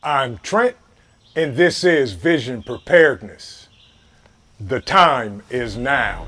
I'm Trent, and this is Vision Preparedness. The time is now.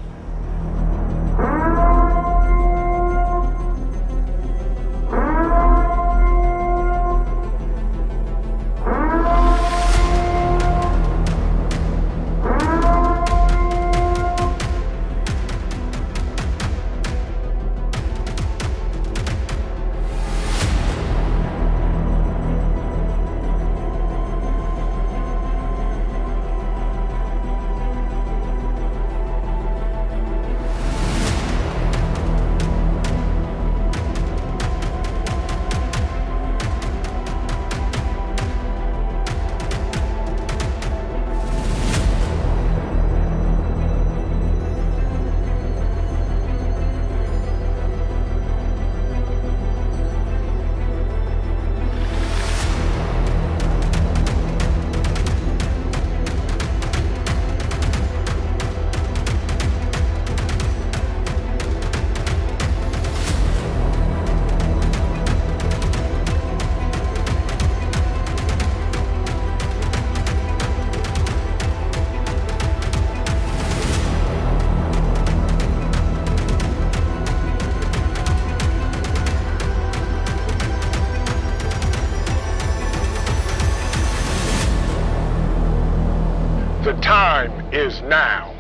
The time is now.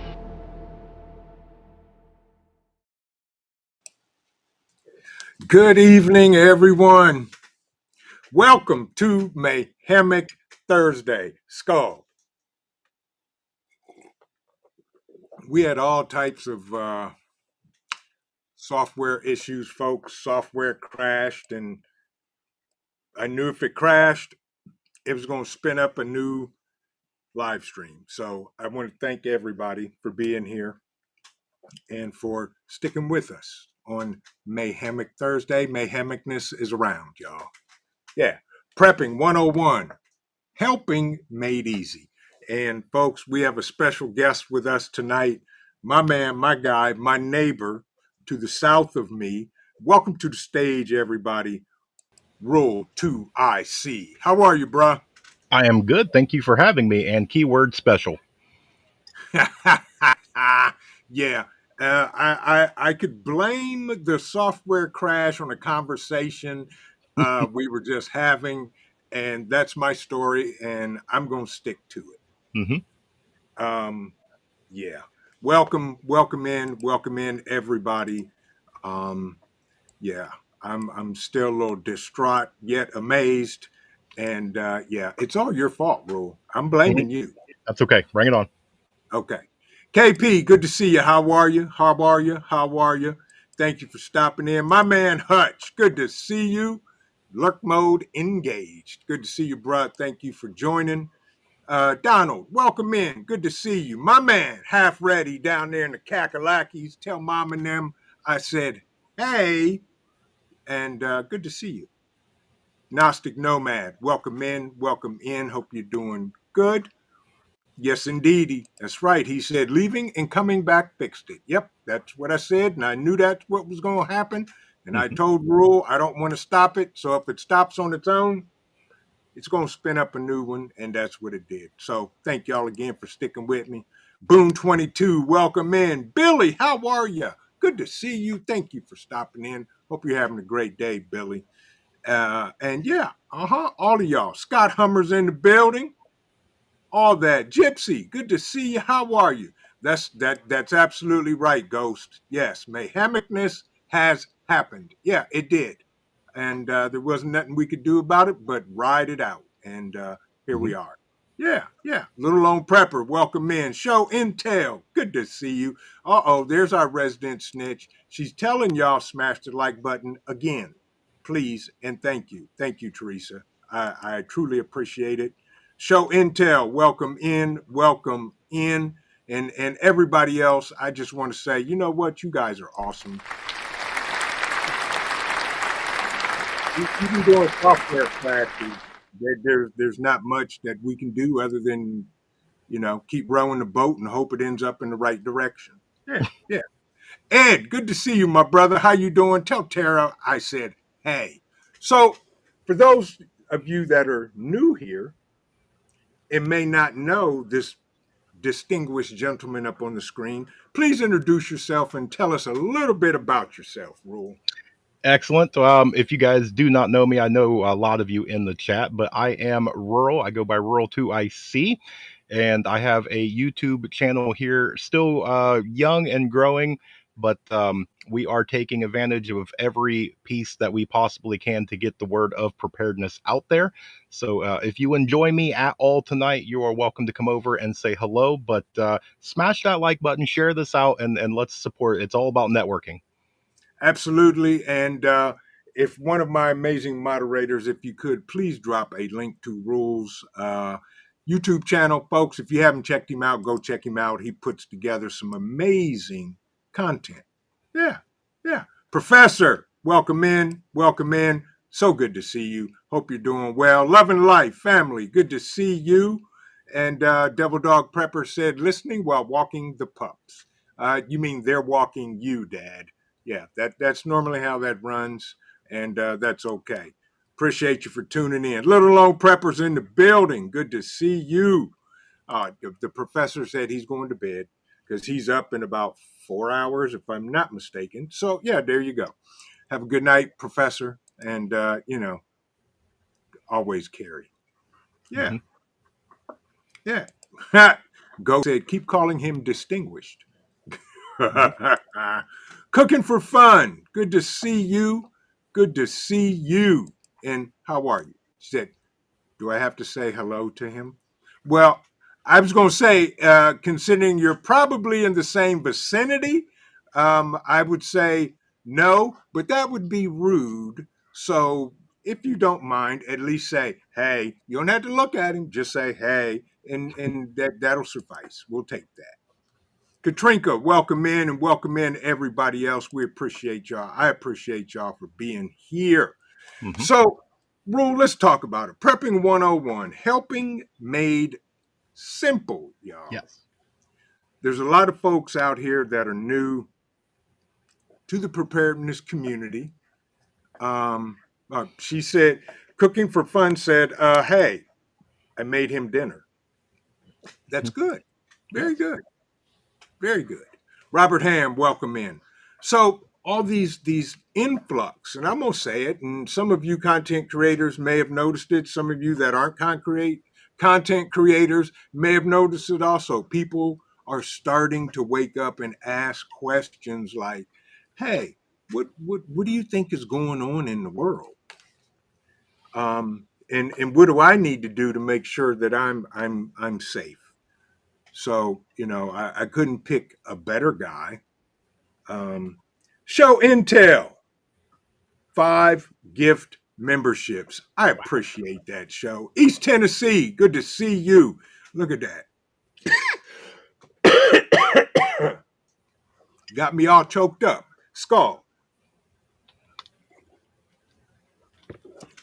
Good evening, everyone. Welcome to MAYHEMIC Thursday. Skull. We had all types of software issues, folks. Software crashed, and I knew if it crashed, it was going to spin up a new live stream. So I want to thank everybody for being here and for sticking with us on MAYHEMIC Thursday. Mayhemicness is around, y'all. Yeah. Prepping 101, helping made easy. And folks, we have a special guest with us tonight. My man, my guy, my neighbor to the south of me. Welcome to the stage, everybody. Rural2iC. How are you, bruh? I am good. Thank you for having me. And keyword special. Yeah. I could blame the software crash on a conversation we were just having, and that's my story, and I'm going to stick to it. Yeah. Welcome in, everybody. Yeah, I'm still a little distraught yet amazed, and yeah, it's all your fault, Rule. I'm blaming you. That's okay. Bring it on. Okay. KP, good to see you. How are you? How are you? How are you? Thank you for stopping in. My man Hutch, good to see you. Lurk mode engaged. Good to see you, bro. Thank you for joining. Donald, welcome in. Good to see you. My man, half ready down there in the Kakalakis. Tell mom and them I said, hey, and good to see you. Gnostic Nomad, welcome in. Welcome in. Hope you're doing good. Yes, indeedy. That's right. He said leaving and coming back fixed it. Yep, that's what I said, and I knew that's what was going to happen. And I told Rule I don't want to stop it. So if it stops on its own, it's going to spin up a new one, and that's what it did. So thank y'all again for sticking with me. Boom 22, welcome in. Billy, how are you? Good to see you. Thank you for stopping in. Hope you're having a great day, Billy. And yeah, all of y'all. Scott Hummer's in the building. All that. Gypsy, good to see you. How are you? That's absolutely right, Ghost. Yes, mayhemicness has happened. Yeah, it did. And there wasn't nothing we could do about it but ride it out. And here we are. Yeah. Little Lone Prepper, welcome in. Show Intel, good to see you. Uh-oh, there's our resident snitch. She's telling y'all smash the like button again, please, and thank you. Thank you, Teresa. I truly appreciate it. Show Intel, welcome in. And everybody else, I just want to say, you know what? You guys are awesome. Even doing software classes, there's not much that we can do other than, keep rowing the boat and hope it ends up in the right direction. Yeah. Ed, good to see you, my brother. How you doing? Tell Tara I said, hey. So for those of you that are new here and may not know this distinguished gentleman up on the screen, please introduce yourself and tell us a little bit about yourself, Rule. Excellent. If you guys do not know me, I know a lot of you in the chat, but I am Rural. I go by Rural2iC, and I have a YouTube channel here, still young and growing, but we are taking advantage of every piece that we possibly can to get the word of preparedness out there. So if you enjoy me at all tonight, you are welcome to come over and say hello, but smash that like button, share this out, and let's support. It's all about networking. Absolutely. And if one of my amazing moderators, if you could please drop a link to Rules YouTube channel, folks. If you haven't checked him out, go check him out. He puts together some amazing content. Yeah, yeah. Professor, welcome in. Welcome in. So good to see you. Hope you're doing well. Love and life, family. Good to see you. And Devil Dog Prepper said, listening while walking the pups. You mean they're walking you, Dad? Yeah, that's normally how that runs, and that's okay. Appreciate you for tuning in. Little old preppers in the building. Good to see you. The professor said he's going to bed because he's up in about 4 hours, if I'm not mistaken. So yeah, there you go. Have a good night, Professor, and always carry. Yeah, Mhm. yeah. Go said keep calling him distinguished. Mhm. Cooking for fun. Good to see you. Good to see you. And how are you? She said, do I have to say hello to him? Well, I was going to say, considering you're probably in the same vicinity, I would say no, but that would be rude. So if you don't mind, at least say, hey. You don't have to look at him. Just say, hey, and that'll suffice. We'll take that. Katrinka, welcome in and welcome in everybody else. We appreciate y'all. I appreciate y'all for being here. Mhm. So, Rule, let's talk about it. Prepping 101, helping made simple, y'all. Yes. There's a lot of folks out here that are new to the preparedness community. She said, Cooking for Fun said, hey, I made him dinner. That's Mhm. good. Very Yes. good. Very good. Robert Ham, welcome in. So all these influx, and I'm gonna say it, and some of you content creators may have noticed it. Some of you that aren't content creators may have noticed it also. People are starting to wake up and ask questions like, "Hey, what do you think is going on in the world? And what do I need to do to make sure that I'm safe?" So I couldn't pick a better guy. Show Intel 5 gift memberships. I appreciate that show. East Tennessee, good to see you. Look at that. Got me all choked up. Skull.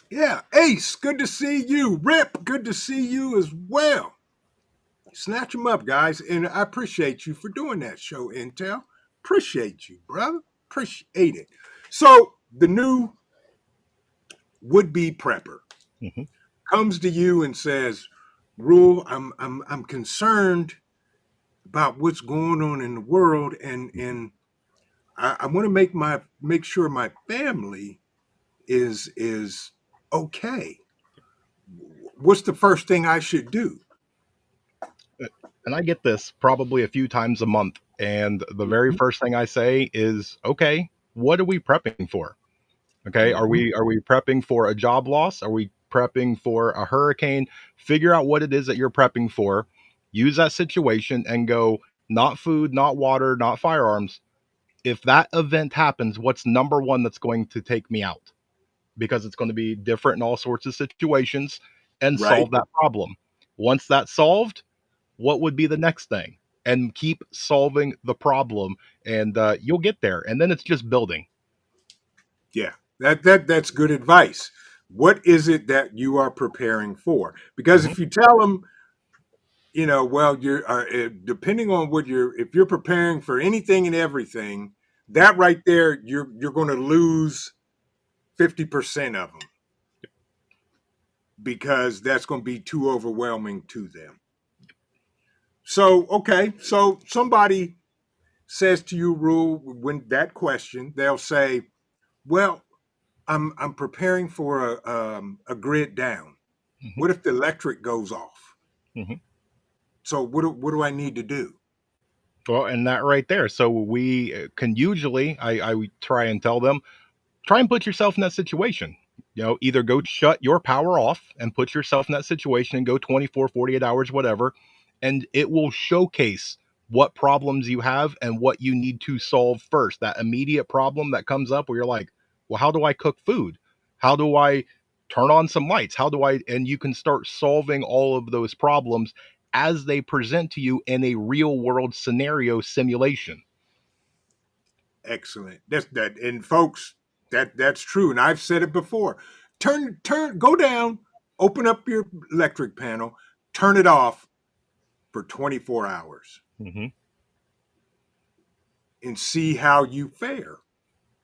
Yeah, Ace, good to see you. Rip, good to see you as well. Snatch them up, guys. And I appreciate you for doing that show, Intel. Appreciate you, brother. Appreciate it. So the new would-be prepper Mhm. comes to you and says, Rule, I'm concerned about what's going on in the world, and I want to make sure my family is okay. What's the first thing I should do? And I get this probably a few times a month. And the very Mhm, first thing I say is, okay, what are we prepping for? Okay, mhm. are we prepping for a job loss? Are we prepping for a hurricane? Figure out what it is that you're prepping for. Use that situation and go, not food, not water, not firearms. If that event happens, what's number one that's going to take me out? Because it's going to be different in all sorts of situations, and Right? solve that problem. Once that's solved, what would be the next thing? And keep solving the problem, and you'll get there. And then it's just building. Yeah. That's good advice. What is it that you are preparing for? Because Mhm. if you tell them, well, you're depending on if you're preparing for anything and everything, that right there, you're going to lose 50% of them. because that's going to be too overwhelming to them. So, okay, so somebody says to you, Rule, when that question, they'll say, "Well, I'm preparing for a grid down. Hmm. What if the electric goes off? Hmm. So what do I need to do?" Well, and that right there. So we can usually, I try and tell them, try and put yourself in that situation. Either go shut your power off and put yourself in that situation and go 24, 48 hours, whatever, and it will showcase what problems you have and what you need to solve first. That immediate problem that comes up where you're like, well, how do I cook food? How do I turn on some lights? How do I, and you can start solving all of those problems as they present to you in a real world scenario simulation. Excellent. That's that. And folks, that's true. And I've said it before. Go down, open up your electric panel, turn it off for 24 hours Hmm. and see how you fare.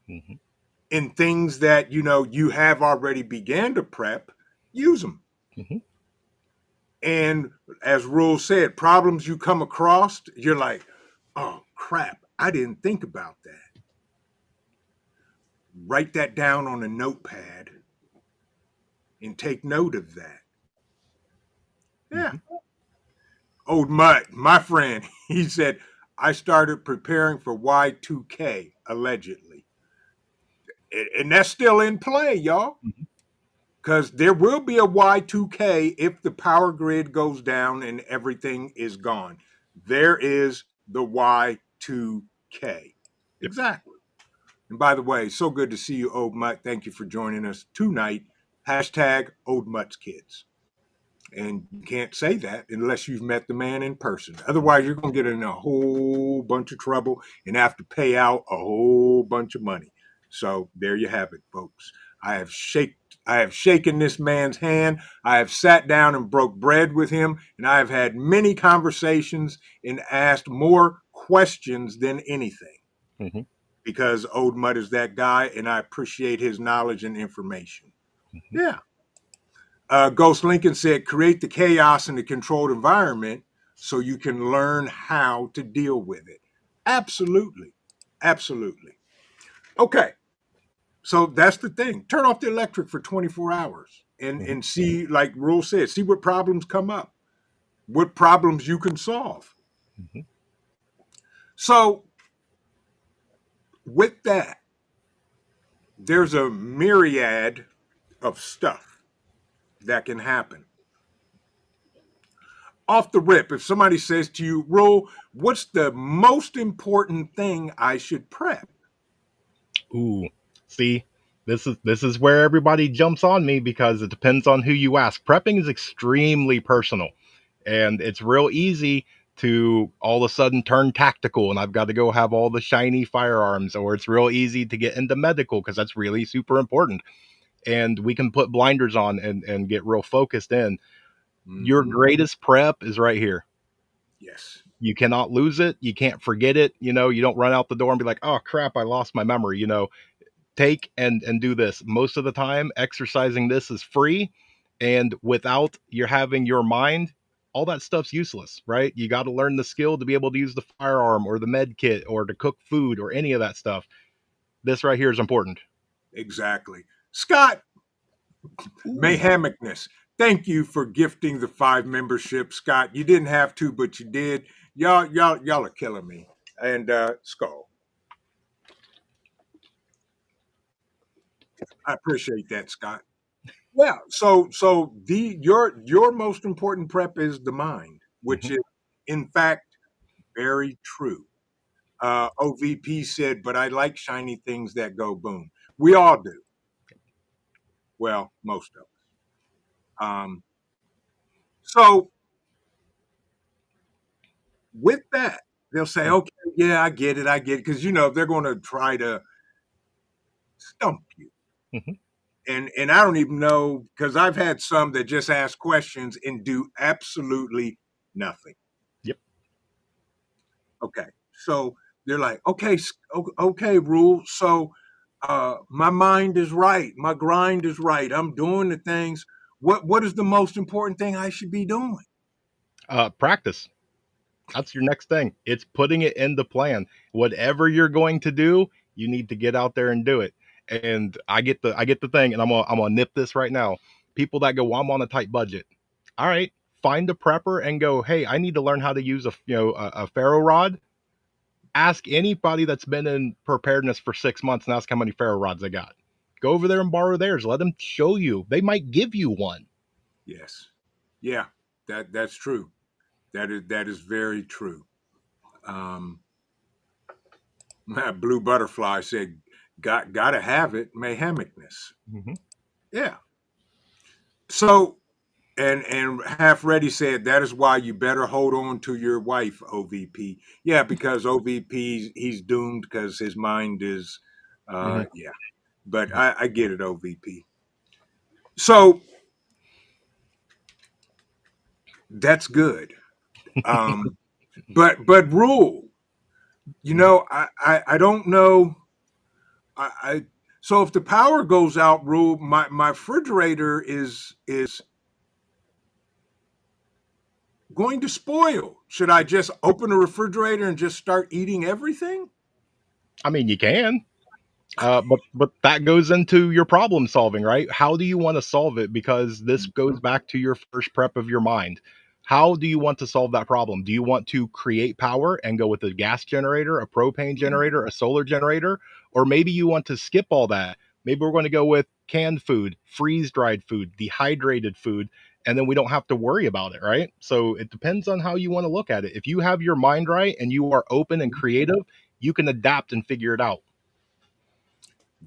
Hmm. In things that you have already began to prep, use them. Hmm. And as Rule said, problems you come across, you're like, oh crap, I didn't think about that. Write that down on a notepad and take note of that. Yeah. Hmm. Old Mutt, my friend, he said, I started preparing for Y2K, allegedly. And that's still in play, y'all, because there will be a Y2K if the power grid goes down and everything is gone. There is the Y2K. Yep. Exactly. And by the way, so good to see you, Old Mutt. Thank you for joining us tonight. Hashtag Old Mutt's Kids. And you can't say that unless you've met the man in person. Otherwise, you're going to get in a whole bunch of trouble and have to pay out a whole bunch of money. So there you have it, folks. I have shaken this man's hand. I have sat down and broke bread with him, and I have had many conversations and asked more questions than anything Hmm. because Old Mud is that guy, and I appreciate his knowledge and information. Yeah. Ghost Lincoln said, create the chaos in the controlled environment so you can learn how to deal with it. Absolutely. Absolutely. Okay. So that's the thing. Turn off the electric for 24 hours Hmm. and see, like Rule said, see what problems come up, what problems you can solve. Hmm. So, with that, there's a myriad of stuff that can happen. Off the rip, if somebody says to you, Rule, what's the most important thing I should prep? Ooh, see, this is where everybody jumps on me because it depends on who you ask. Prepping is extremely personal, and it's real easy to all of a sudden turn tactical and I've got to go have all the shiny firearms, or it's real easy to get into medical because that's really super important. And we can put blinders on and get real focused in. Your Mm-hmm. greatest prep is right here. Yes, You cannot lose it. You can't forget it. You don't run out the door and be like, oh crap, I lost my memory. Take and do this. Most of the time, exercising this is free, and without you're having your mind, all that stuff's useless, right? You got to learn the skill to be able to use the firearm or the med kit or to cook food or any of that stuff. This right here is important. exactly. Scott, Ooh. Mayhemicness, thank you for gifting the 5 membership. Scott, you didn't have to, but you did. Y'all are killing me. And Skull, I appreciate that, Scott. Yeah. So your most important prep is the mind, which Hmm. is in fact very true. OVP said, but I like shiny things that go boom. We all do. Well, most of us. So with that, they'll say, okay, yeah, I get it. Because they're gonna try to stump you. Hmm. And I don't even know because I've had some that just ask questions and do absolutely nothing. Yep. Okay. So they're like, okay, okay, Rule. So my mind is right. My grind is right. I'm doing the things. What is the most important thing I should be doing? Practice. That's your next thing. It's putting it in the plan. Whatever you're going to do, you need to get out there and do it. And I get the thing, and I'm gonna nip this right now. People that go, well, I'm on a tight budget. All right, find a prepper and go, hey, I need to learn how to use a ferro rod. Ask anybody that's been in preparedness for 6 months and ask how many ferro rods they got. Go over there and borrow theirs. Let them show you. They might give you one. Yes. Yeah, that's true. That is very true. Um, Blue Butterfly said, gotta have it, mayhemicness. Mm-hmm. Yeah. So and half ready said that is why you better hold on to your wife, OVP. Yeah, because OVP he's doomed because his mind is Mm-hmm. yeah. But I get it, OVP. So that's good. Um but rule, I don't know. I so if the power goes out, rule, my refrigerator is going to spoil. Should I just open the refrigerator and just start eating everything? I mean, you can. But that goes into your problem solving, right? How do you want to solve it? Because this goes Mhm. back to your first prep of your mind. How do you want to solve that problem? Do you want to create power and go with a gas generator, a propane generator, a solar generator? Or maybe you want to skip all that. Maybe we're going to go with canned food, freeze dried food, dehydrated food, and then we don't have to worry about it, right? So it depends on how you want to look at it. If you have your mind right and you are open and creative, you can adapt and figure it out.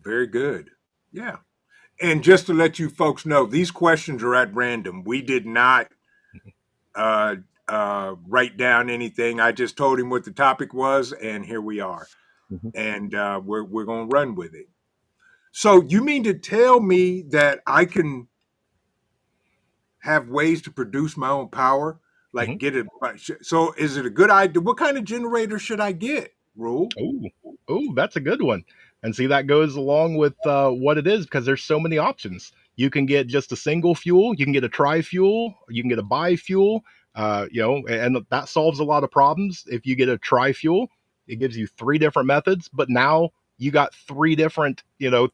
Very good. Yeah. And just to let you folks know, these questions are at random. We did not uh, write down anything. I just told him what the topic was, and here we are. Mhm. And we're going to run with it. So you mean to tell me that I can have ways to produce my own power, like Mhm. get it? So is it a good idea? What kind of generator should I get? Rule. Oh, oh, that's a good one. And see, that goes along with what it is because there's so many options. You can get just a single fuel, you can get a tri-fuel, you can get a bi-fuel, and that solves a lot of problems. If you get a tri-fuel, it gives you three different methods, but now you got three different,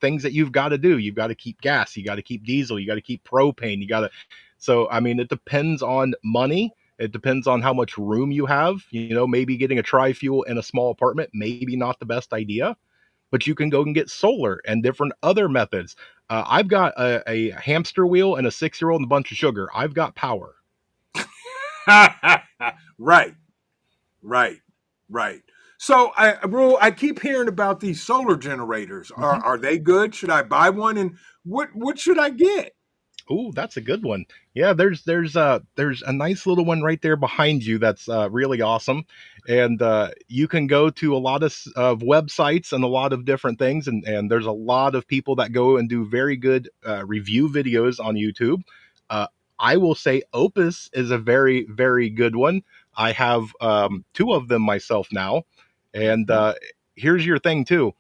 things that you've got to do. You've got to keep gas, you got to keep diesel, you got to keep propane, you got to. So, I mean, it depends on money, it depends on how much room you have. Maybe getting a tri fuel in a small apartment, maybe not the best idea, but you can go and get solar and different other methods. I've got a hamster wheel and a 6 year old and a bunch of sugar. I've got power. Right, right, right. So I keep hearing about these solar generators. Are Mhm. are they good? Should I buy one? And what should I get? Oh, that's a good one. Yeah, there's a nice little one right there behind you that's really awesome, and you can go to a lot of websites and a lot of different things, and there's a lot of people that go and do very good review videos on YouTube. Uh, I will say Opus is a very very good one. I have two of them myself now, and Mhm. here's your thing too,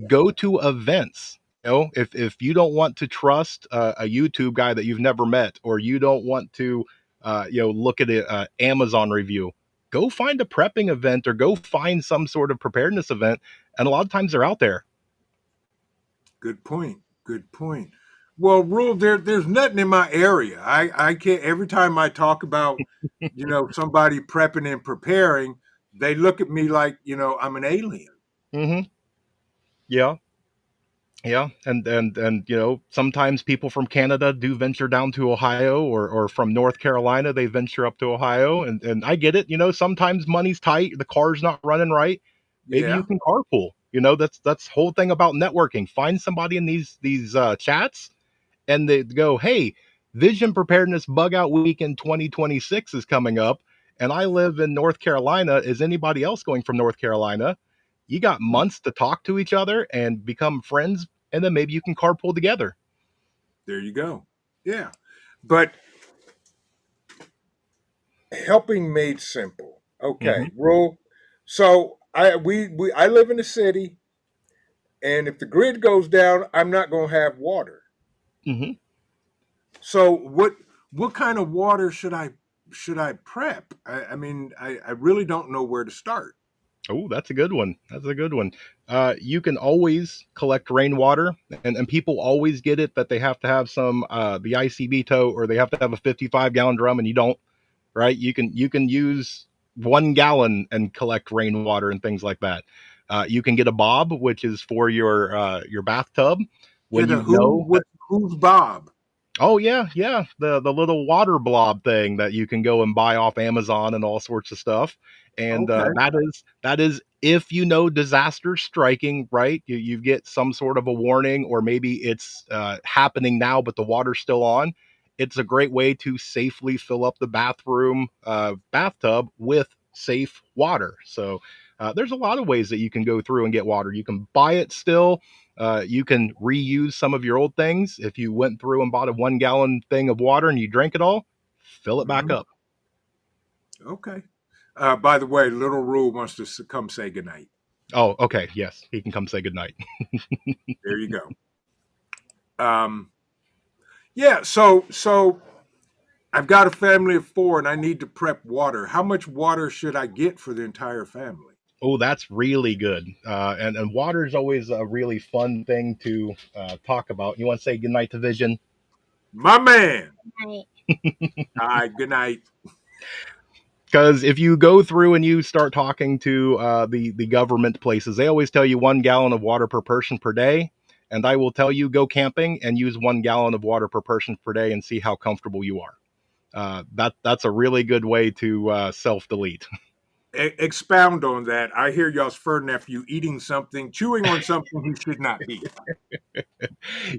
go to events. If you don't want to trust a YouTube guy that you've never met, or you don't want to, look at a Amazon review, go find a prepping event or go find some sort of preparedness event. And a lot of times they're out there. Good point. Good point. Well, rule there's nothing in my area. I can't. Every time I talk about somebody prepping and preparing, they look at me like I'm an alien. Hmm. Yeah. Yeah, and sometimes people from Canada do venture down to Ohio, or from North Carolina they venture up to Ohio, and I get it. Sometimes money's tight, the car's not running right. Maybe you Yeah, can carpool. That's whole thing about networking. Find somebody in these chats, and they go, hey, Vision Preparedness Bug Out Week in 2026 is coming up, and I live in North Carolina. Is anybody else going from North Carolina? You got months to talk to each other and become friends, and then maybe you can carpool together. there you go. Yeah, but helping made simple. Okay, Hmm. rule. So I live in a city, and if the grid goes down, I'm not going to have water. Hmm. So what kind of water should I prep? I mean, I really don't know where to start. Oh, that's a good one. That's a good one. You can always collect rainwater, and people always get it that they have to have some the ICB tote or they have to have a 55-gallon drum, and you don't. Right? You can use 1 gallon and collect rainwater and things like that. You can get a bob, which is for your bathtub. When Get a you know who's Bob? Oh yeah, yeah. The little water blob thing that you can go and buy off Amazon and all sorts of stuff. And Okay. that is if you know disaster striking, right? You get some sort of a warning, or maybe it's happening now, but the water's still on. It's a great way to safely fill up the bathroom bathtub with safe water. So there's a lot of ways that you can go through and get water. You can buy it still. You can reuse some of your old things. If you went through and bought a 1 gallon thing of water and you drank it all, fill it back Hmm. up. Okay. By the way, Little Rule wants to come say goodnight. Oh, okay. Yes, he can come say goodnight. There you go. Um, yeah. So I've got a family of four, and I need to prep water. How much water should I get for the entire family? Oh, that's really good. And water is always a really fun thing to talk about. You want to say goodnight to Vision? My man. All right. Good night. Because if you go through and you start talking to the government places, they always tell you 1 gallon of water per person per day. And I will tell you, go camping and use 1 gallon of water per person per day and see how comfortable you are. That's a really good way to self delete. Expound on that. I hear y'all's fur nephew eating something, chewing on something he should not be.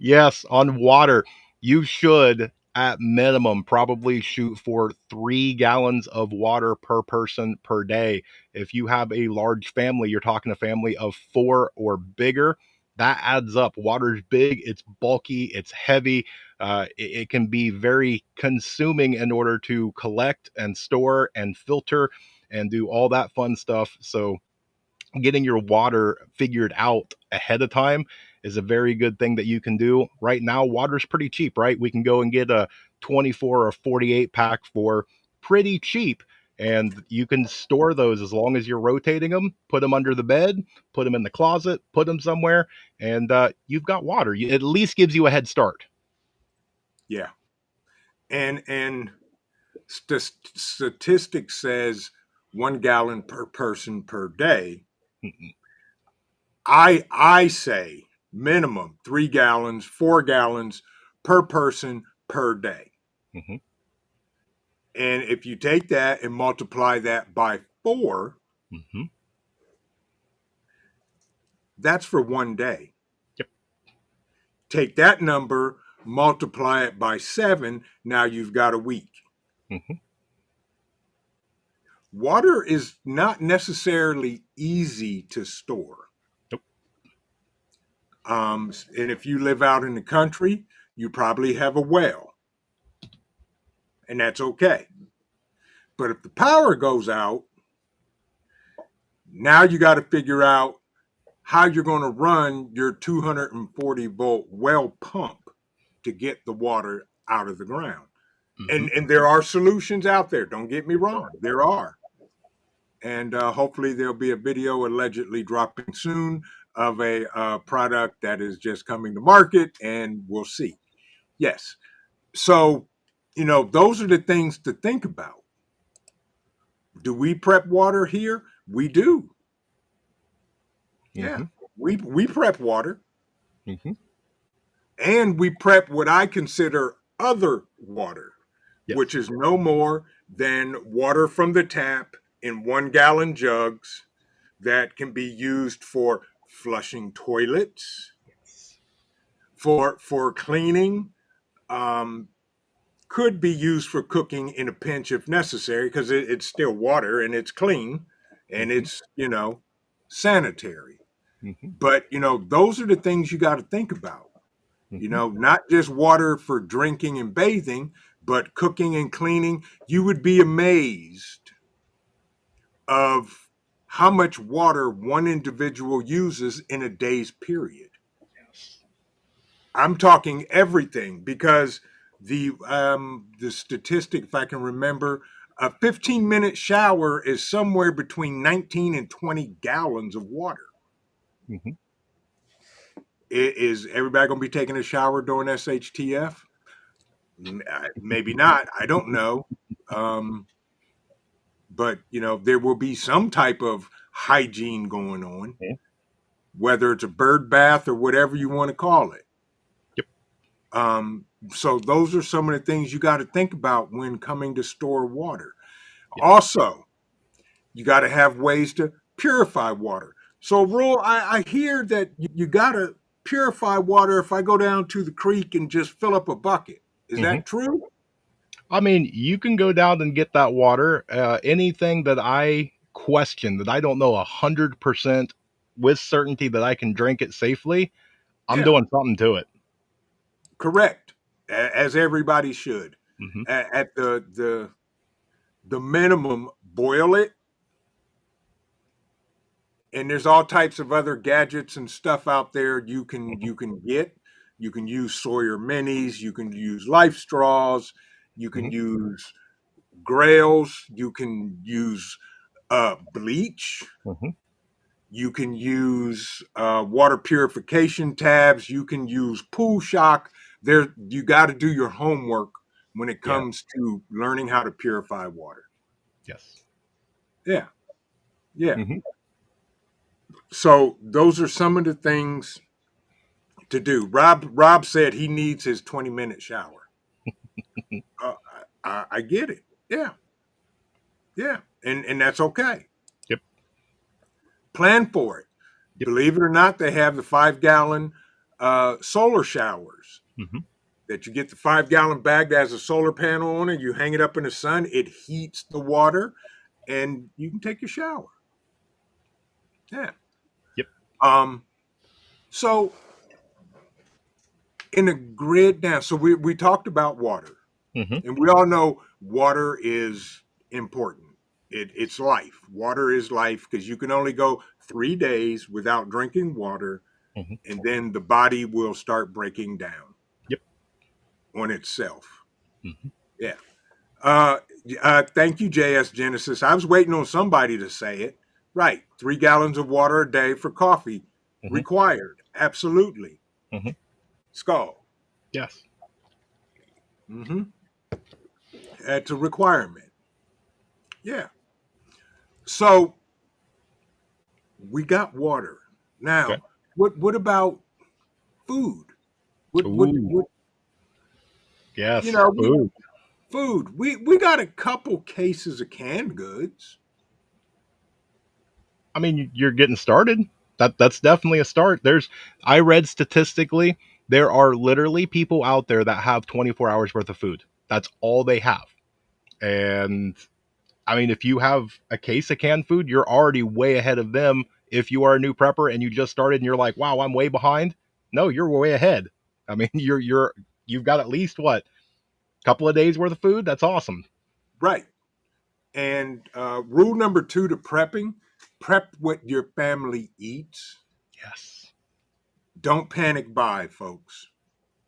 Yes, on water, you should at minimum probably shoot for 3 gallons of water per person per day. If you have a large family, you're talking a family of four or bigger. That adds up. Water's big, it's bulky, it's heavy. It can be very consuming in order to collect and store and filter and do all that fun stuff. So getting your water figured out ahead of time is a very good thing that you can do. Right now, water's pretty cheap, right? We can go and get a 24 or 48 pack for pretty cheap. And you can store those as long as you're rotating them, put them under the bed, put them in the closet, put them somewhere, and you've got water. It at least gives you a head start. Yeah. And statistics says 1 gallon per person per day. Mhm, I say minimum 3 gallons, 4 gallons per person per day. mhm, And if you take that and multiply that by four, mhm. that's for one day. Yep. Take that number, multiply it by seven, now you've got a week. Mhm. Water is not necessarily easy to store. Nope. And if you live out in the country, you probably have a well, and that's okay. But if the power goes out, now you got to figure out how you're going to run your 240-volt well pump to get the water out of the ground. Mhm. And there are solutions out there. Don't get me wrong, there are. And hopefully there'll be a video allegedly dropping soon of a product that is just coming to market, and we'll see. Yes. So, those are the things to think about. Do we prep water here? We do. Yeah. Mhm. We prep water, Mhm. and we prep what I consider other water, which Yes. is no more than water from the tap in 1 gallon jugs that can be used for flushing toilets, for cleaning, um, could be used for cooking in a pinch if necessary because it's still water and it's clean and Mhm. it's sanitary. Mhm. But those are the things you got to think about. Mhm. Not just water for drinking and bathing, but cooking and cleaning. You would be amazed of how much water one individual uses in a day's period. Yes. I'm talking everything because The statistic, if I can remember, a 15-minute shower is somewhere between 19 and 20 gallons of water. Hmm. Is everybody going to be taking a shower during SHTF? Maybe not. I don't know. Um, but there will be some type of hygiene going on, whether it's a bird bath or whatever you want to call it. Yep. So those are some of the things you got to think about when coming to store water. Yes. Also, you got to have ways to purify water. So, Rule, I hear that you got to purify water if I go down to the creek and just fill up a bucket. Is Hmm. that true? I mean, you can go down and get that water. Anything that I question that I don't know 100% with certainty that I can drink it safely, I'm Yeah, doing something to it. correct. As everybody should. Hmm. At the minimum, boil it. And there's all types of other gadgets and stuff out there you can get. You can use Sawyer minis. You can use life straws. You can Hmm. use grails. You can use bleach. Hmm. You can use water purification tabs. You can use pool shock. There, you got to do your homework when it Yeah. comes to learning how to purify water. Yes. Yeah, yeah. Hmm. So those are some of the things to do. Rob said he needs his 20-minute shower. Uh, I get it. Yeah, yeah, and that's okay. Yep. Plan for it. Yep. Believe it or not, they have the 5 gallon solar showers Hmm. that you get the 5 gallon bag that has a solar panel on it. You hang it up in the sun. It heats the water, and you can take your shower. Yeah. Yep. Um. So in a grid now, so we talked about water. Hmm. And we all know water is important. It's life. Water is life because you can only go 3 days without drinking water, Hmm. and then the body will start breaking down Yep. on itself. Hmm. Yeah. Uh, Thank you, JS Genesis. I was waiting on somebody to say it. Right. 3 gallons of water a day for coffee Hmm. required. Absolutely. Hmm. Skull. Yes. Mm-hmm. That's a requirement. Yeah. So we got water. Okay. Now, what about food? Ooh. What you Yes. know, Food. food. We got a couple cases of canned goods. I mean, you're getting started. That's definitely a start. I read statistically, there are literally people out there that have 24 hours worth of food. That's all they have. And I mean, if you have a case of canned food, you're already way ahead of them. If you are a new prepper and you just started and you're like, "Wow, I'm way behind." No, you're way ahead. I mean, you've got at least what, a couple of days worth of food. That's awesome. Right. And rule number 2 to prepping, prep what your family eats. Yes. Don't panic buy, folks.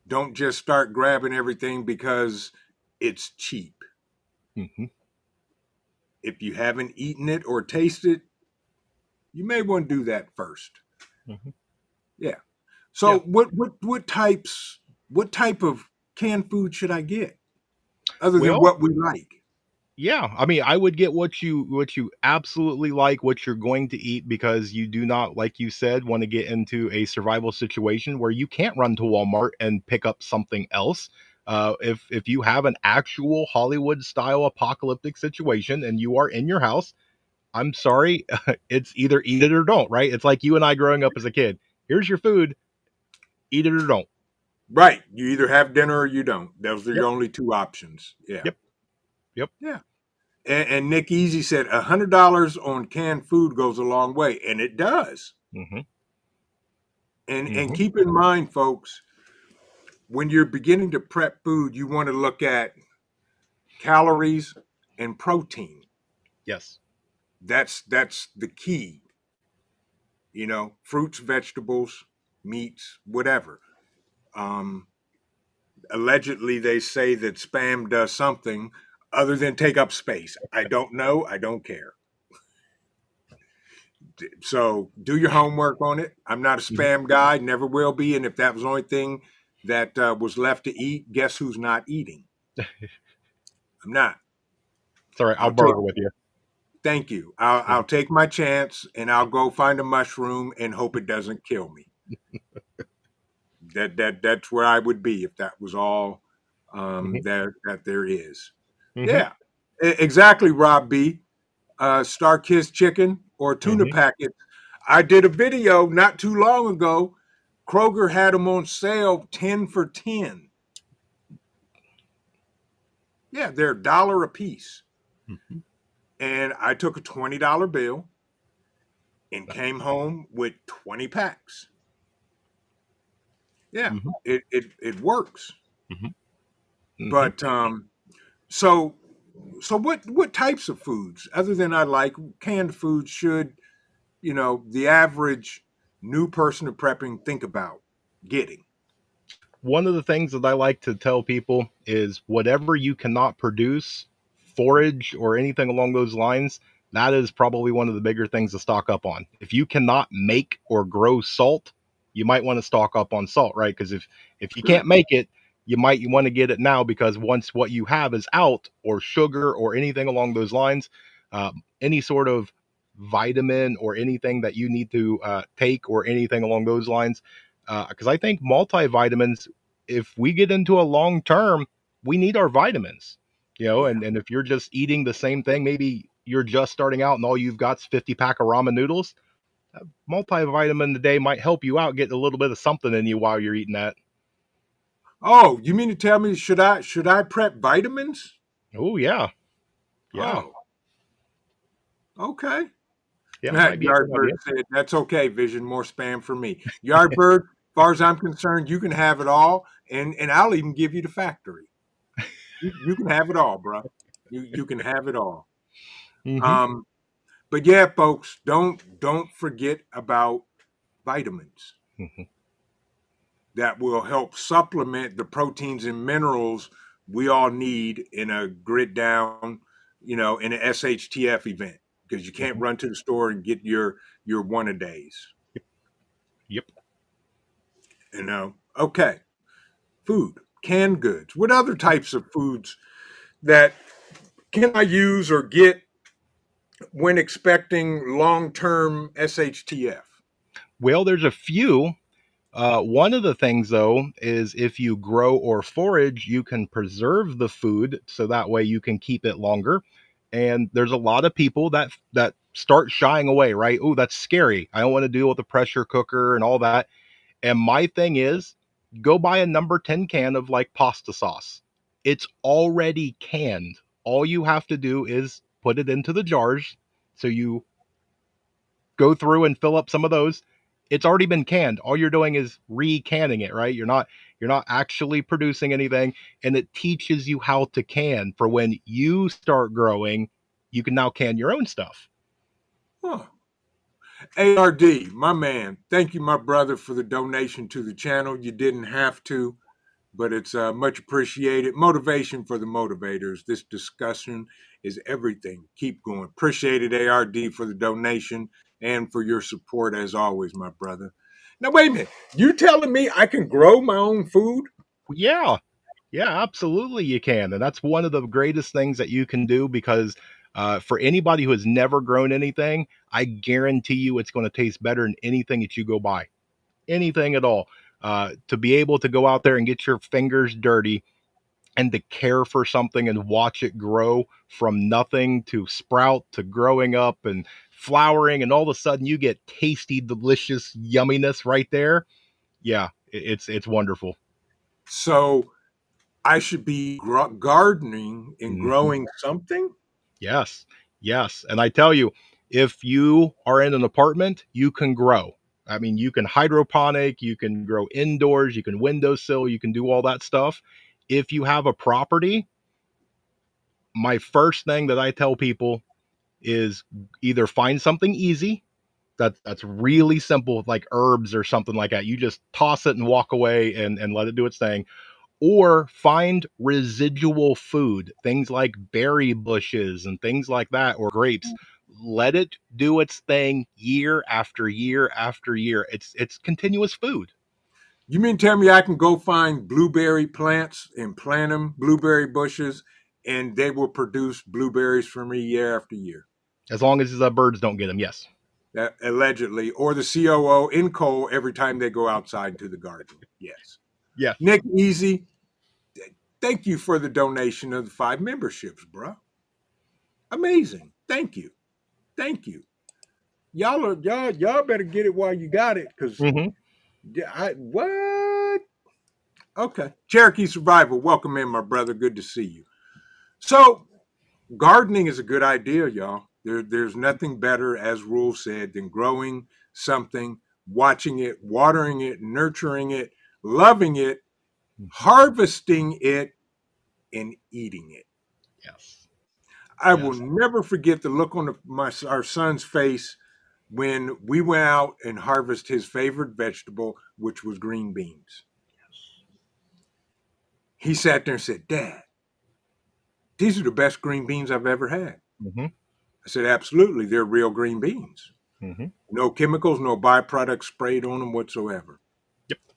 Don't just start grabbing everything because it's cheap. Hmm. If you haven't eaten it or tasted, you may want to do that first. Hmm. Yeah. Yeah. So what type of canned food should I get other than Well, what we like? yeah, I mean, I would get what you absolutely like, what you're going to eat, because you do not, like you said, want to get into a survival situation where you can't run to Walmart and pick up something else. If you have an actual Hollywood style apocalyptic situation and you are in your house, I'm sorry, it's either eat it or don't, right? It's like you and I growing up as a kid. Here's your food, eat it or don't. Right. You either have dinner or you don't. Those are Yep, your only two options. Yeah. yep, yep. Yeah. And Nick Easy said $100 on canned food goes a long way, and it does. Mm-hmm, And mm-hmm. keep in mind, folks, when you're beginning to prep food, you want to look at calories and protein. Yes. That's the key. Fruits, vegetables, meats, whatever. Um, allegedly they say that spam does something other than take up space. I don't know. I don't care. So do your homework on it. I'm not a Mhm. spam guy, never will be. And if that was the only thing that was left to eat, guess who's not eating? I'm not. It's all right. I'll I'll take. barter with you. Thank you. I'll Mhm. take my chance and I'll go find a mushroom and hope it doesn't kill me. That's where I would be if that was all Mhm. that there is. Mhm. Yeah, exactly, Rob B. Star Kissed chicken or tuna Mhm. packets. I did a video not too long ago. Kroger had them on sale 10 for 10. Yeah, they're $1 a piece. Mhm. And I took a $20 bill and came home with 20 packs. Yeah, Mhm. it works. Mhm. Mhm. But so what types of foods other than I like canned foods should, the average new person to prepping think about getting? One of the things that I like to tell people is whatever you cannot produce, forage or anything along those lines, that is probably one of the bigger things to stock up on. If you cannot make or grow salt, you might want to stock up on salt, right? Because if you Sure. can't make it, you want to get it now because once what you have is out, or sugar or anything along those lines, any sort of vitamin or anything that you need to take or anything along those lines, because I think multivitamins, if we get into a long term, we need our vitamins, Yeah. and if you're just eating the same thing, maybe you're just starting out and all you've got's 50 pack of ramen noodles, multivitamin a day might help you out, get a little bit of something in you while you're eating that. Oh, you mean to tell me should I prep vitamins? Oh yeah, yeah, Oh, okay. yeah, it might be a good Yardbird idea. said, "That's okay, Vision. More spam for me." Yardbird, as far as I'm concerned, you can have it all, and I'll even give you the factory. You can have it all, bro. You can have it all. Hmm. Um, but yeah, folks, don't forget about vitamins Hmm. that will help supplement the proteins and minerals we all need in a grit down, in an SHTF event because you can't Hmm. run to the store and get your one a days. Yep. Okay, food, canned goods. What other types of foods that can I use or get when expecting long term SHTF? Well, there's a few. One of the things, though, is if you grow or forage, you can preserve the food so that way you can keep it longer. And there's a lot of people that start shying away, right? Oh, that's scary. I don't want to deal with the pressure cooker and all that. And my thing is, go buy a number 10 can of like pasta sauce. It's already canned. All you have to do is put it into the jars. So you go through and fill up some of those. It's already been canned. All you're doing is re-canning it, right? You're not actually producing anything, and it teaches you how to can for when you start growing, you can now can your own stuff. Huh. ARD, my man, thank you, my brother, for the donation to the channel. You didn't have to, but it's much appreciated. Motivation for the motivators. This discussion is everything. Keep going. Appreciate it, ARD, for the donation and for your support as always, my brother. Now, wait a minute. You telling me I can grow my own food? Yeah, yeah, absolutely you can. And that's one of the greatest things that you can do because for anybody who has never grown anything, I guarantee you it's going to taste better than anything that you go buy. Anything at all. To be able to go out there and get your fingers dirty and to care for something and watch it grow from nothing to sprout to growing up and flowering, and all of a sudden you get tasty, delicious yumminess right there. Yeah, it's wonderful. So I should be gardening and Mhm. growing something? Yes, yes. And I tell you, if you are in an apartment, you can grow. I mean, you can hydroponic, you can grow indoors, you can windowsill, you can do all that stuff. If you have a property, my first thing that I tell people is either find something easy that's really simple, like herbs or something like that. You just toss it and walk away and let it do its thing. or find residual food, things like berry bushes and things like that, or grapes. Let it do its thing year after year after year. It's continuous food. You mean tell me I can go find blueberry plants and plant them, blueberry bushes, and they will produce blueberries for me year after year? As long as the birds don't get them, yes. That allegedly, or the COO in coal every time they go outside to the garden. Yes. Yes. Nick Easy, thank you for the donation of the 5 memberships, bro. Amazing. Thank you. Thank you. Y'all better get it while you got it, because Mm-hmm. I what? Okay. Cherokee Survival, welcome in, my brother. Good to see you. So gardening is a good idea, y'all. There's nothing better, as Rule said, than growing something, watching it, watering it, nurturing it, loving it, harvesting it, and eating it. Yes. I will Yes. never forget the look on our son's face when we went out and harvested his favorite vegetable, which was green beans. He sat there and said, "Dad, these are the best green beans I've ever had." Mm-hmm. I said, "Absolutely, they're real green beans. Mm-hmm. No chemicals, no byproducts sprayed on them whatsoever." Yep. Yep.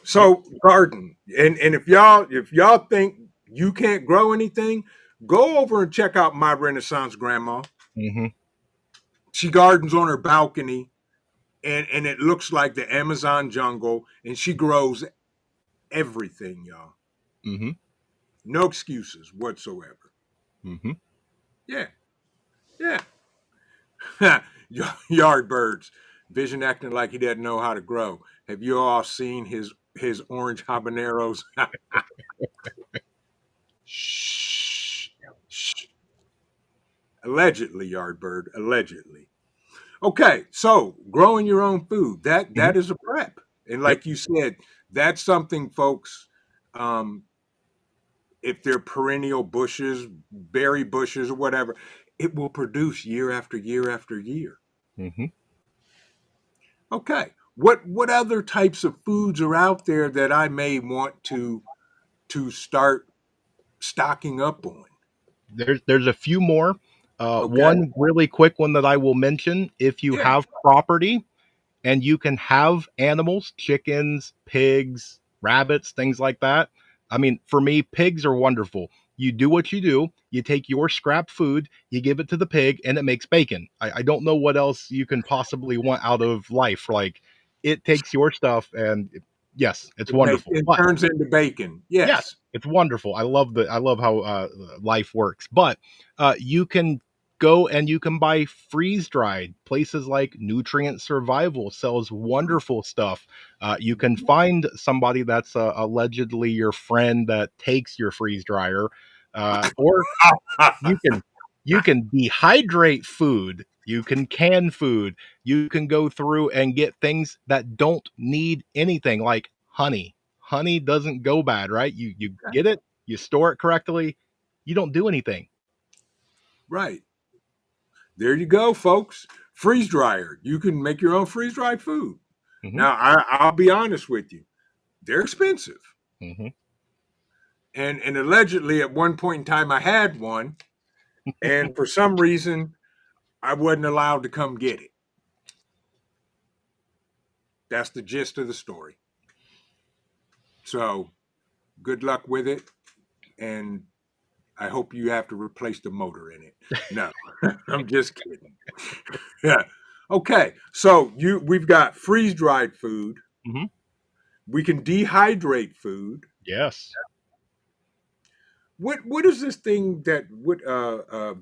So garden, and if y'all think you can't grow anything, go over and check out my Renaissance grandma. Mm-hmm. She gardens on her balcony, and it looks like the Amazon jungle, and she grows everything, y'all. Mm-hmm. No excuses whatsoever. Mm-hmm. Yeah, yeah. Yard birds. Vision acting like he doesn't know how to grow. Have you all seen his orange habaneros? Shh. Shh. Allegedly, Yardbird. Allegedly. Okay, so growing your own food, that Mm-hmm. that is a prep. And Yep. like you said, that's something, folks, um, if they're perennial bushes, berry bushes, or whatever, it will produce year after year after year. Mm-hmm. Okay. What other types of foods are out there that I may want to start stocking up on? There's a few more. Okay. One really quick one that I will mention: if you Yeah. have property and you can have animals, chickens, pigs, rabbits, things like that. I mean, for me, pigs are wonderful. You do what you do. You take your scrap food, you give it to the pig, and it makes bacon. I don't know what else you can possibly want out of life. Like, it takes your stuff, and yes, it's wonderful. It But turns into bacon. yes, Yes. it's wonderful. I love how life works. But you can go and you can buy freeze dried. Places like Nutrient Survival sells wonderful stuff. You can find somebody that's allegedly your friend that takes your freeze dryer, or you can you can dehydrate food, you can can food, you can go through and get things that don't need anything like honey. Honey doesn't go bad, right? You get it, you store it correctly, you don't do anything. Right. There you go, folks. Freeze dryer. You can make your own freeze dried food. Hmm. Now, I'll be honest with you. They're expensive. Hmm. And allegedly at one point in time I had one, and for some reason I wasn't allowed to come get it. That's the gist of the story. So good luck with it, and I hope you have to replace the motor in it. No, I'm just kidding. Yeah. Okay. So we've got freeze dried food. Hmm. We can dehydrate food. Yes. What is this thing that what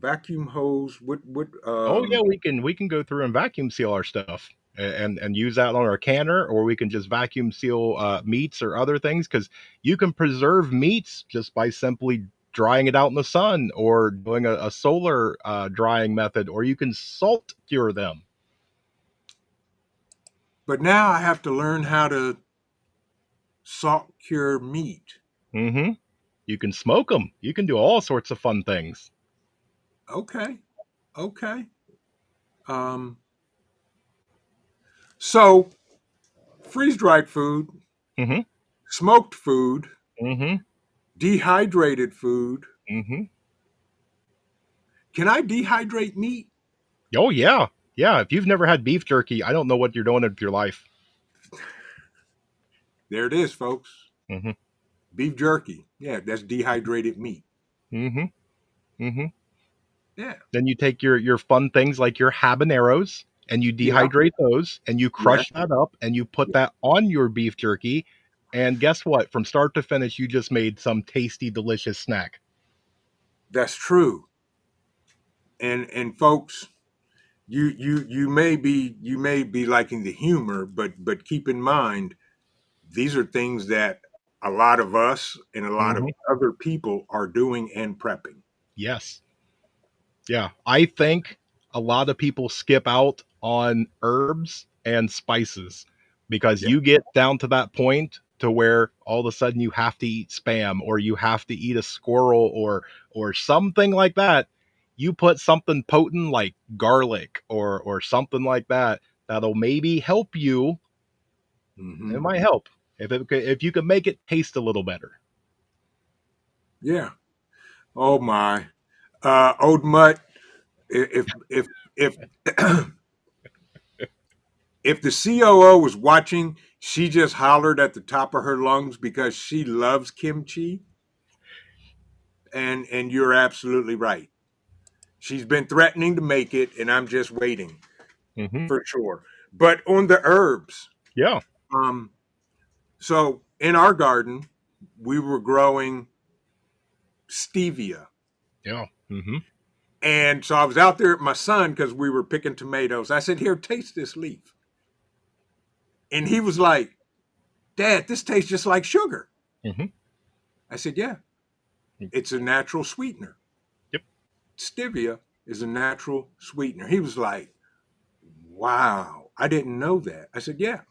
vacuum hose? What Oh yeah, we can go through and vacuum seal our stuff and use that on our canner, or we can just vacuum seal meats or other things, because you can preserve meats just by simply drying it out in the sun or doing a solar drying method, or you can salt cure them. but now I have to learn how to salt cure meat. Hmm. You can smoke them. You can do all sorts of fun things. Okay. Okay. Um so freeze dried food, Hmm. smoked food, Mm-hmm. Dehydrated food. Mm-hmm. Can I dehydrate meat? Oh yeah. Yeah. If you've never had beef jerky, I don't know what you're doing with your life. There it is, folks. Mm-hmm. Beef jerky. Yeah, that's dehydrated meat. Mm-hmm. Mm-hmm. Yeah. Then you take your fun things like your habaneros and you Yeah. dehydrate those and you Yeah. crush that up and you put Yeah. that on your beef jerky. And guess what? From start to finish, you just made some tasty, delicious snack. That's true. And folks, you may be liking the humor, but keep in mind these are things that a lot of us and a lot of Mm-hmm. other people are doing and prepping. Yes. Yeah. I think a lot of people skip out on herbs and spices because Yeah. you get down to that point to where all of a sudden you have to eat spam or you have to eat a squirrel or something like that. You put something potent like garlic or something like that that'll maybe help you. It Hmm. might help if you can make it taste a little better. Yeah. Oh my. Old Mutt, if if the COO was watching, she just hollered at the top of her lungs because she loves kimchi, and you're absolutely right. She's been threatening to make it, and I'm just waiting Hmm. for sure. But on the herbs, Yeah. um, so in our garden, we were growing stevia. Yeah. Hmm. And so I was out there with my son because we were picking tomatoes. I said, "Here, taste this leaf." And he was like, "Dad, this tastes just like sugar." Hmm. I said, "Yeah, it's a natural sweetener. Yep. Stevia is a natural sweetener." He was like, "Wow, I didn't know that." I said, "Yeah."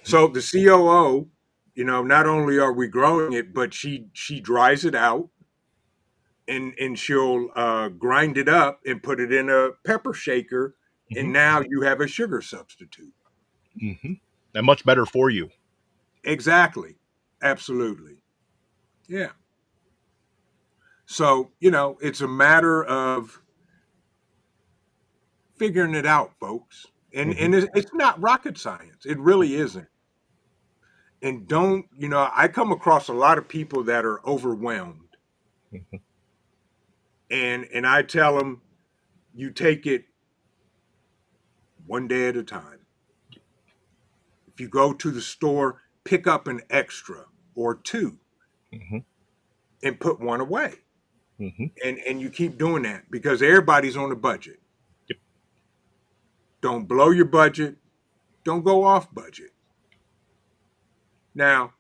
So the COO, not only are we growing it, but she dries it out and she'll grind it up and put it in a pepper shaker, Hmm. and now you have a sugar substitute. Hmm. And much better for you. Exactly, absolutely, yeah. So it's a matter of figuring it out, folks, and Hmm. and it's not rocket science. It really isn't. And don't I come across a lot of people that are overwhelmed, Hmm. and I tell them you take it one day at a time. If you go to the store, pick up an extra or two Hmm. and put one away. Hmm. And you keep doing that because everybody's on a budget. Yep. Don't blow your budget. Don't go off budget. Now,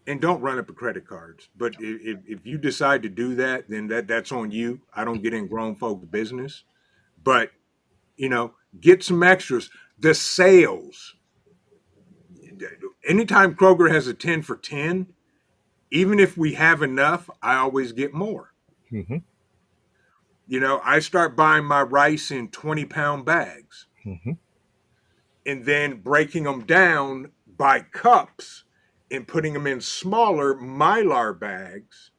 and don't run up the credit cards. But if you decide to do that, then that's on you. I don't get in grown folks' business. But, get some extras. The sales. Anytime Kroger has a 10 for 10, even if we have enough, I always get more. Hmm. I start buying my rice in 20-pound bags Hmm. and then breaking them down by cups and putting them in smaller mylar bags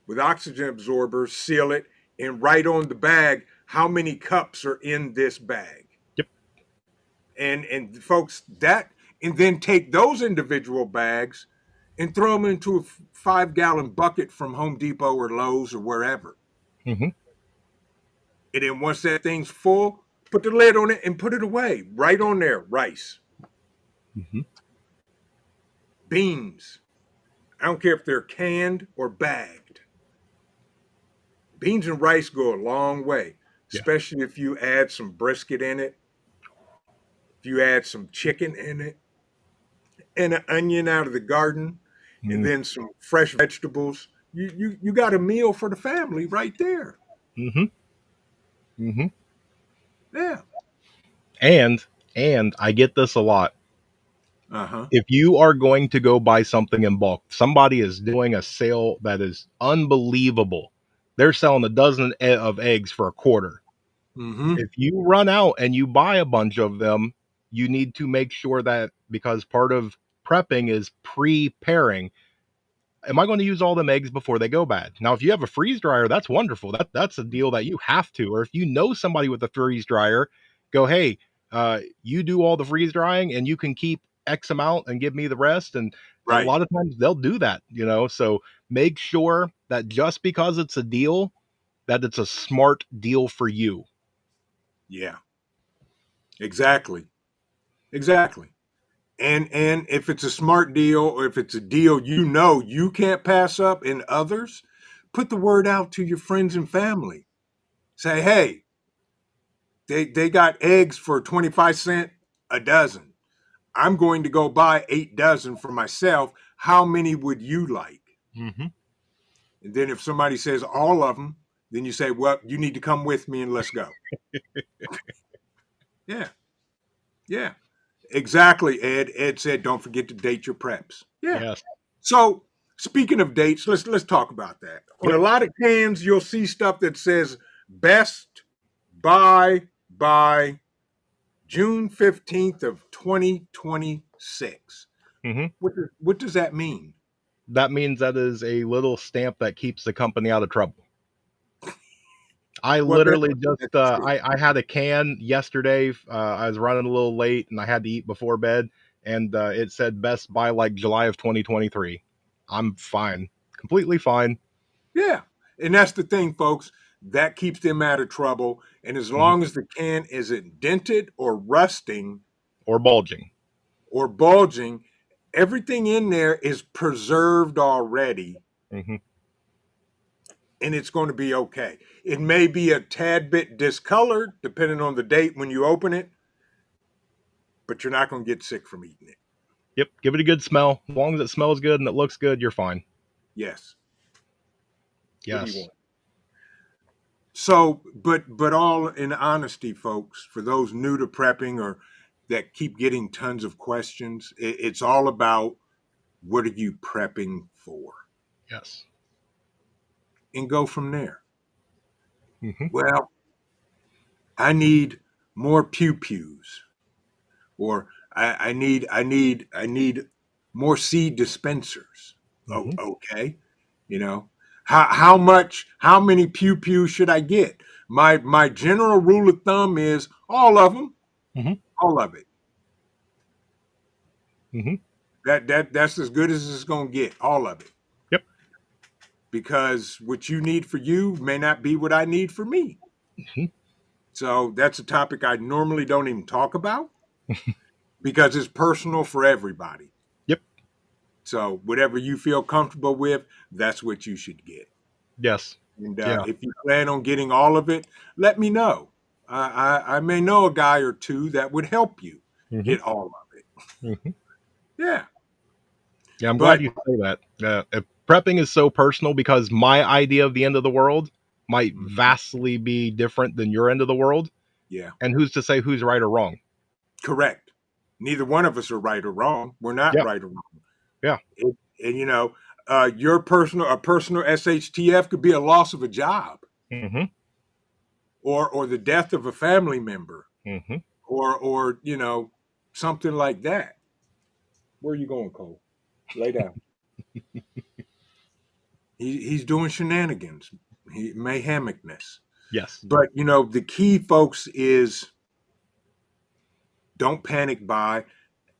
with oxygen absorbers, seal it, and write on the bag how many cups are in this bag. Yep. And folks, and then take those individual bags and throw them into a 5-gallon bucket from Home Depot or Lowe's or wherever. Hmm. And then once that thing's full, put the lid on it and put it away. Right on there, rice, Hmm. beans. I don't care if they're canned or bagged. Beans and rice go a long way, Yeah. especially if you add some brisket in it, if you add some chicken in it, and an onion out of the garden, and then some fresh vegetables. You got a meal for the family right there. Hmm. Hmm. Yeah. And and I get this a lot. Uh-huh. If you are going to go buy something in bulk, somebody is doing a sale that is unbelievable. They're selling a dozen of eggs for a quarter. Mm-hmm. If you run out and you buy a bunch of them, you need to make sure that because part of prepping is preparing, am I going to use all them eggs before they go bad? Now, if you have a freeze dryer, that's wonderful. That's a deal that you have to. Or if you know somebody with a freeze dryer, go, hey, you do all the freeze drying and you can keep X amount and give me the rest. And a Right. lot of times they'll do that, you know. So make sure that just because it's a deal, that it's a smart deal for you. Yeah. Exactly. Exactly. And if it's a smart deal, or if it's a deal you know you can't pass up in others, put the word out to your friends and family. Say, hey, they got eggs for 25 cents a dozen. I'm going to go buy 8 dozen for myself. How many would you like? Mm-hmm. And then if somebody says all of them, then you say, well, you need to come with me and let's go. Yeah. Yeah. Exactly, Ed. Ed said, don't forget to date your preps. Yeah. Yes. So speaking of dates, let's talk about that. On Yep. a lot of cans, you'll see stuff that says best by June 15th of 2026. Mm-hmm. What does that mean? That means that is a little stamp that keeps the company out of trouble. I What literally just makes it? I had a can yesterday. I was running a little late and I had to eat before bed, and it said best by like July of 2023. I'm fine, completely fine. Yeah. And that's the thing, folks. That keeps them out of trouble. And as Mhm. long as the can isn't dented or rusting Or bulging. or bulging, everything in there is preserved already Hmm. and it's going to be okay. It may be a tad bit discolored depending on the date when you open it, but you're not going to get sick from eating it. Yep, give it a good smell. As long as it smells good and it looks good, you're fine. Yes. What do you Yes. want? So, but all in honesty, folks, for those new to prepping or that keep getting tons of questions, it's all about what are you prepping for, Yes. and go from there. Hmm. Well, I need more pew pews, or I need more seed dispensers. Oh, Hmm. okay. You know, how many pew pews should I get? My general rule of thumb is all of them, Hmm. all of it. Hmm. That's as good as it's gonna get, all of it. Yep. Because what you need for you may not be what I need for me. Hmm. So that's a topic I normally don't even talk about because it's personal for everybody. Yep. So whatever you feel comfortable with, that's what you should get. Yes. And Yeah. if you plan on getting all of it, let me know. I may know a guy or two that would help you Hmm. get all of it. Hmm. Yeah. Yeah, I'm glad But you say that. Prepping is so personal because my idea of the end of the world might vastly be different than your end of the world. yeah, And who's to say who's right or wrong? correct. Neither one of us are right or wrong. We're not Yeah. right or wrong. Yeah. And your personal SHTF could be a loss of a job, Hmm. or the death of a family member, Hmm. or something like that. Where are you going, Cole? Lay down. He's doing shenanigans. Mayhemicness. Yes. But the key, folks, is don't panic buy.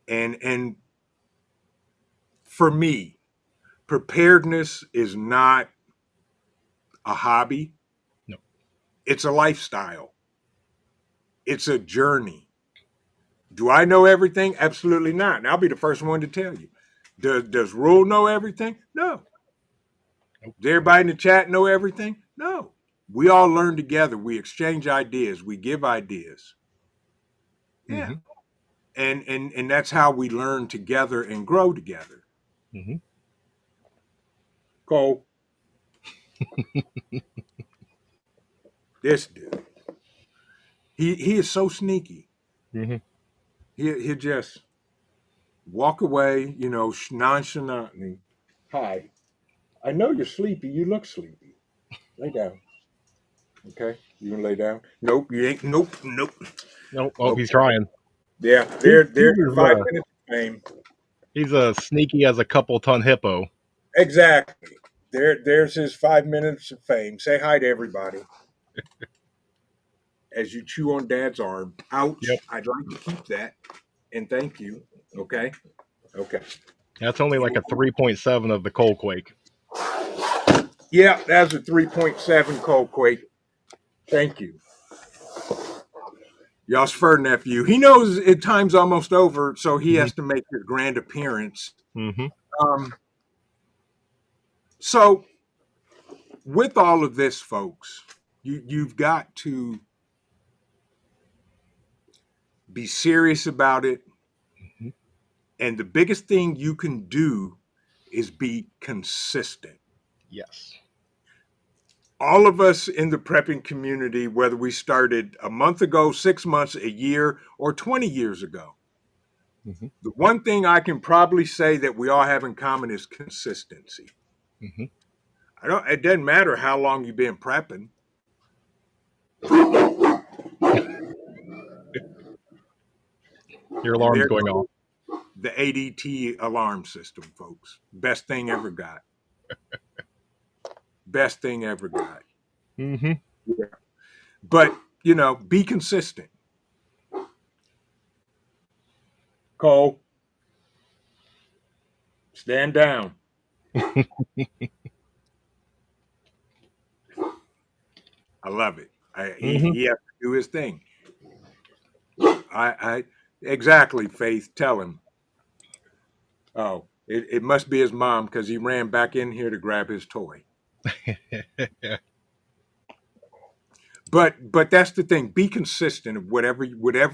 And for me, preparedness is not a hobby. No. It's a lifestyle. It's a journey. Do I know everything? Absolutely not. And I'll be the first one to tell you. Does Rule know everything? No. Nope. Does everybody in the chat know everything? No. We all learn together. We exchange ideas. We give ideas. Yeah. Hmm. And that's how we learn together and grow together. Hmm. Cole, this dude, he is so sneaky. Hmm. He just walk away, nonchalantly. Hi. I know you're sleepy. You look sleepy. Lay down. Okay. You gonna lay down? Nope, you ain't. Nope, nope. Nope. Oh, he's Okay. trying. Yeah, He, there's he's your as 5 minutes of fame. he's as sneaky as a couple ton hippo. Exactly. There's his 5 minutes of fame. Say hi to everybody as you chew on Dad's arm. Yep. Ouch! I'd like to keep that, and thank you. Okay. Okay. That's only like a 3.7 of the cold quake. Yeah, that's a 3.7 cold quake. Thank you. Y'all's fur nephew. He knows time's almost over, so he Hmm. has to make a grand appearance. Hmm. Um, so with all of this, folks, you've got to be serious about it. Hmm. And the biggest thing you can do is be consistent. Yes. All of us in the prepping community, whether we started a month ago, 6 months, a year, or 20 years ago, Hmm. the one thing I can probably say that we all have in common is consistency. Hmm. It doesn't matter how long you've been prepping. Your And alarm's there going off. goes the ADT alarm system, folks. Best thing ever got. Best thing ever got. Hmm. Yeah. But, be consistent. Cole, stand down. I love it. Hmm. He has to do his thing. I exactly, Faith. Tell him. Oh, it must be his mom because he ran back in here to grab his toy. But that's the thing. Be consistent of whatever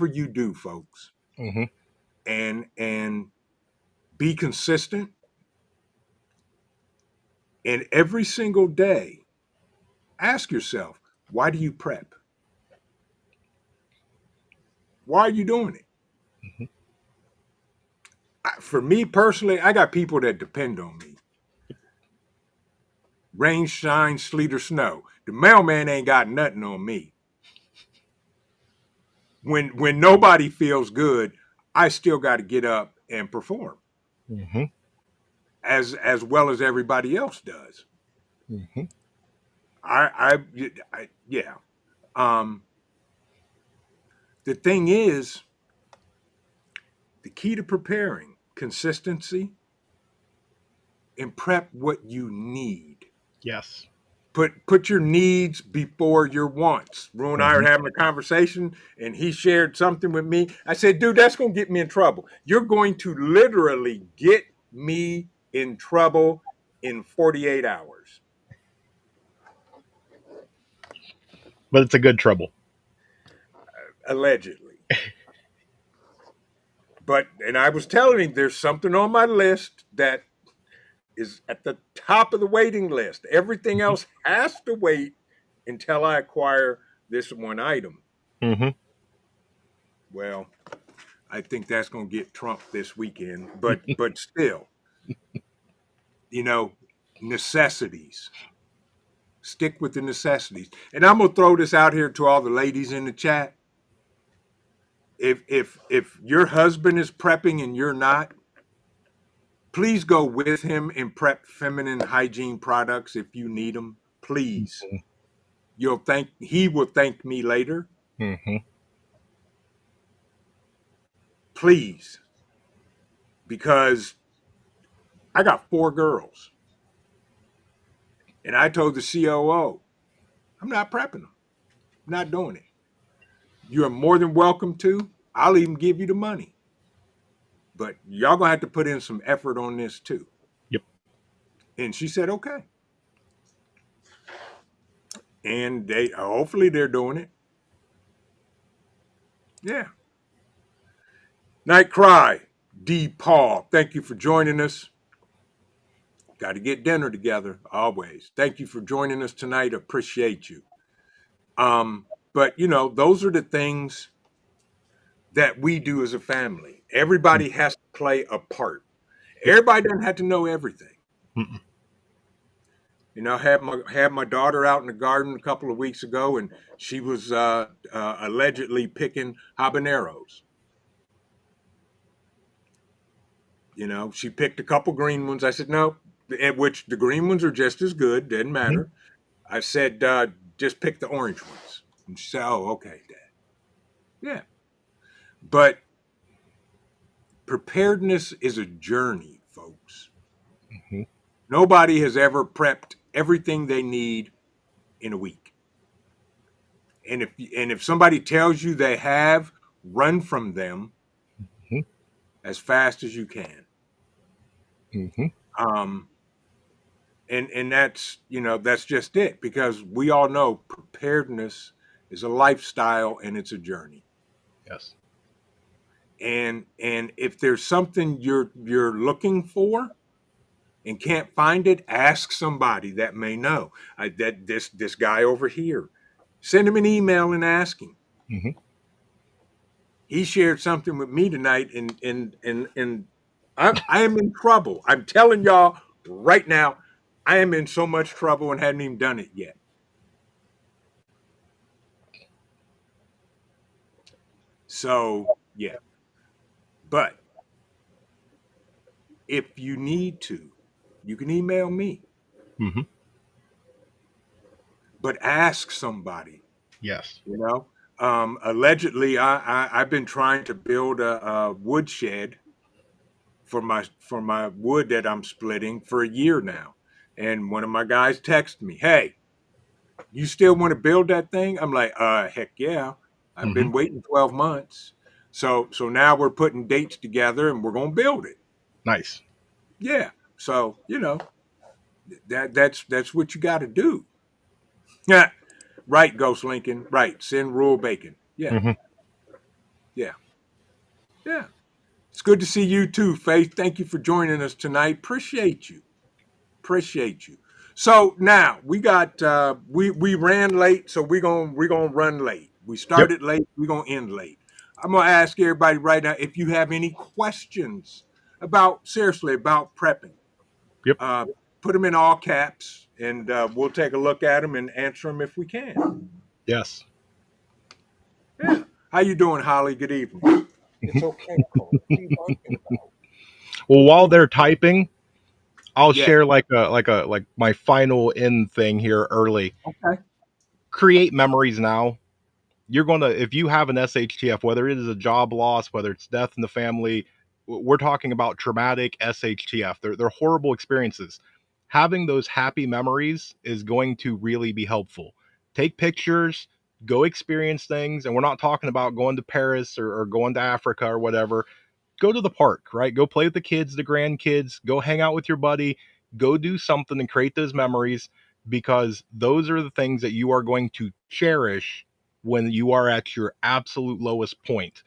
you do, folks, Hmm. and be consistent. And every single day, ask yourself, why do you prep? Why are you doing it? For me personally, I got people that depend on me. Rain, shine, sleet, or snow. The mailman ain't got nothing on me. When nobody feels good, I still got to get up and perform Hmm. as well as everybody else does. Hmm. Yeah. Um, the thing is, the key to preparing consistency and prep what you need. Yes. Put your needs before your wants. Rue and I are Hmm. having a conversation, and he shared something with me. I said, "Dude, that's going to get me in trouble. You're going to literally get me in trouble in 48 hours, But it's a good trouble. allegedly." And I was telling him there's something on my list that is at the top of the waiting list. Everything Hmm. else has to wait until I acquire this one item. Hmm. Well, I think that's going to get Trump this weekend, but still, you know, necessities. Stick with the necessities. And I'm going to throw this out here to all the ladies in the chat. If your husband is prepping and you're not, please go with him and prep feminine hygiene products if you need them. Please. He will thank me later. Hmm. Please. Because I got 4 girls. And I told the COO, I'm not prepping them. I'm not doing it. You are more than welcome to. I'll even give you the money. But y'all gonna have to put in some effort on this too. Yep. And she said, okay. And they hopefully they're doing it. Yeah. Night Cry, D. Paul. Thank you for joining us. Got to get dinner together always. Thank you for joining us tonight. Appreciate you. But those are the things that we do as a family. Everybody has to play a part. Yep. Everybody doesn't have to know everything. Mm-mm. I had my daughter out in the garden a couple of weeks ago, and she was allegedly picking habaneros. She picked a couple green ones. I said, no, in which the green ones are just as good, didn't Mhm. matter. I said, just pick the orange ones. And she said, oh, okay, Dad. Yeah. But preparedness is a journey, folks. Mhm. Nobody has ever prepped everything they need in a week. And if somebody tells you they have, run from them Mhm. as fast as you can. Mhm. Um, and that's just it, because we all know preparedness is a lifestyle and it's a journey. Yes. And if there's something you're looking for and can't find it, ask somebody that may know. That this guy over here, send him an email and ask him. Mhm. He shared something with me tonight, and I am in trouble. I'm telling y'all right now, I am in so much trouble and hadn't even done it yet. So yeah, but if you need to, you can email me, Mhm. but ask somebody. Yes. You know, allegedly, I've been trying to build a woodshed for my wood that I'm splitting for a year now, and one of my guys texted me, "Hey, you still want to build that thing?" I'm like, heck yeah. I've Mhm. been waiting 12 months. So now we're putting dates together and we're gonna build it. Nice. Yeah. So, that's what you gotta do. Yeah. Right, Ghost Lincoln. Right. Send rural bacon. Yeah, Mhm. yeah, yeah. It's good to see you too, Faith. Thank you for joining us tonight. Appreciate you. Appreciate you. So now we ran late, so we're gonna run late. We Yep. started late, we're gonna end late. I'm gonna ask everybody right now if you have any questions about prepping. Yep. Uh, put them in all caps, and we'll take a look at them and answer them if we can. Yes. Yeah. How you doing, Holly? Good evening. It's okay, Nicole. What are you talking about? Well, What while are you? they're typing, I'll Yeah. share like my final end thing here early. Okay. Create memories now. You're going to, if you have an SHTF, whether it is a job loss, whether it's death in the family, we're talking about traumatic SHTF. They're horrible experiences. Having those happy memories is going to really be helpful. Take pictures, go experience things, and we're not talking about going to Paris or going to Africa or whatever. Go to the park, right? Go play with the kids, the grandkids, go hang out with your buddy, go do something and create those memories, because those are the things that you are going to cherish when you are at your absolute lowest point.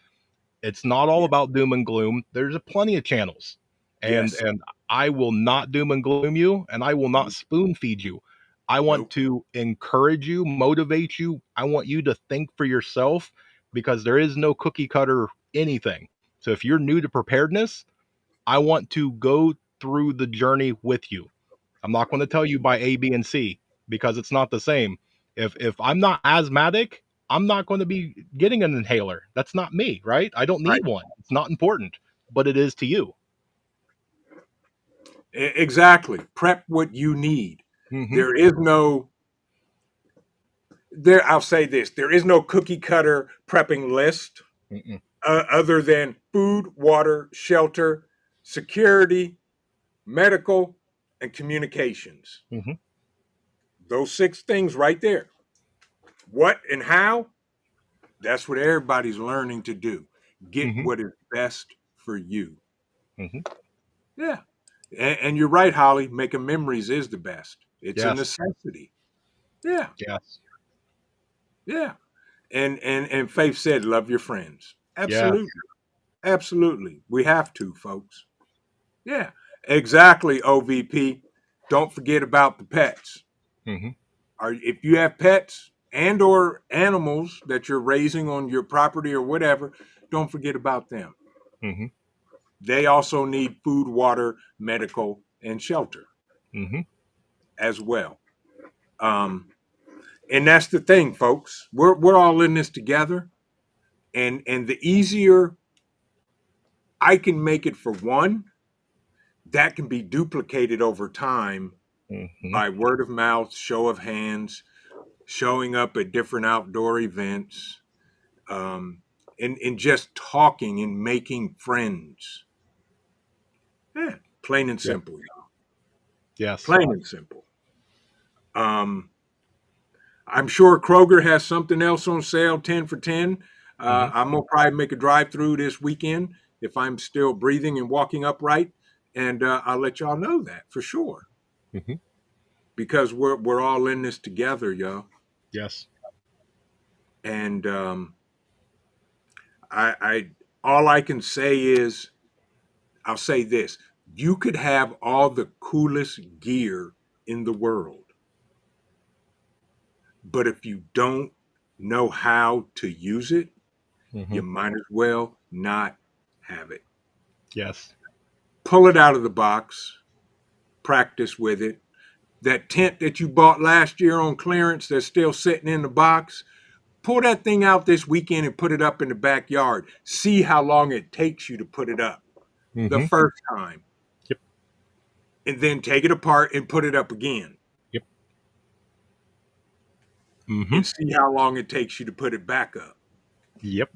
It's not all Yeah. about doom and gloom. There's a plenty of channels. And Yes. and I will not doom and gloom you, and I will not spoon feed you. I want Nope. to encourage you, motivate you. I want you to think for yourself, because there is no cookie cutter anything. So if you're new to preparedness, I want to go through the journey with you. I'm not going to tell you by A, B, and C, because it's not the same. If I'm not asthmatic, I'm not going to be getting an inhaler. That's not me, right? I don't Right. need one. It's not important, but it is to you. Exactly. Prep what you need. Mm-hmm. There is no there. I'll say this: there is no cookie cutter prepping list Mm-mm. other than food, water, shelter, security, medical, and communications. Mm-hmm. Those six things right there. What and how? That's what everybody's learning to do. Get Mm-hmm. what is best for you. Mm-hmm. Yeah. And you're right, Holly. Making memories is the best. It's a Yes. necessity. Yeah. Yes. Yeah. And Faith said, love your friends. Yes. Absolutely. Absolutely. We have to, folks. Yeah. Exactly, OVP. Don't forget about the pets. Mm-hmm. If you have pets and or animals that you're raising on your property or whatever, don't forget about them. Mm-hmm. They also need food, water, medical, and shelter Mm-hmm. as well. Um, and that's the thing, folks. We're all in this together, and the easier I can make it for one, that can be duplicated over time Mm-hmm. by word of mouth, show of hands, showing up at different outdoor events, and just talking and making friends. Yeah, plain and Yep. simple, y'all. Yes. Plain and simple. Um, I'm sure Kroger has something else on sale, 10 for 10. Mm-hmm. I'm going to probably make a drive through this weekend if I'm still breathing and walking upright. And I'll let y'all know that for sure Mm-hmm. because we're all in this together, y'all. Yes. And I all I can say is I'll say this: you could have all the coolest gear in the world, but if you don't know how to use it, Mm-hmm. you might as well not have it. Yes. Pull it out of the box, practice with it. That tent that you bought last year on clearance that's still sitting in the box, pull that thing out this weekend and put it up in the backyard. See how long it takes you to put it up the Mm-hmm. first time. Yep. And then take it apart and put it up again Yep. Mm-hmm. and see how long it takes you to put it back up. Yep.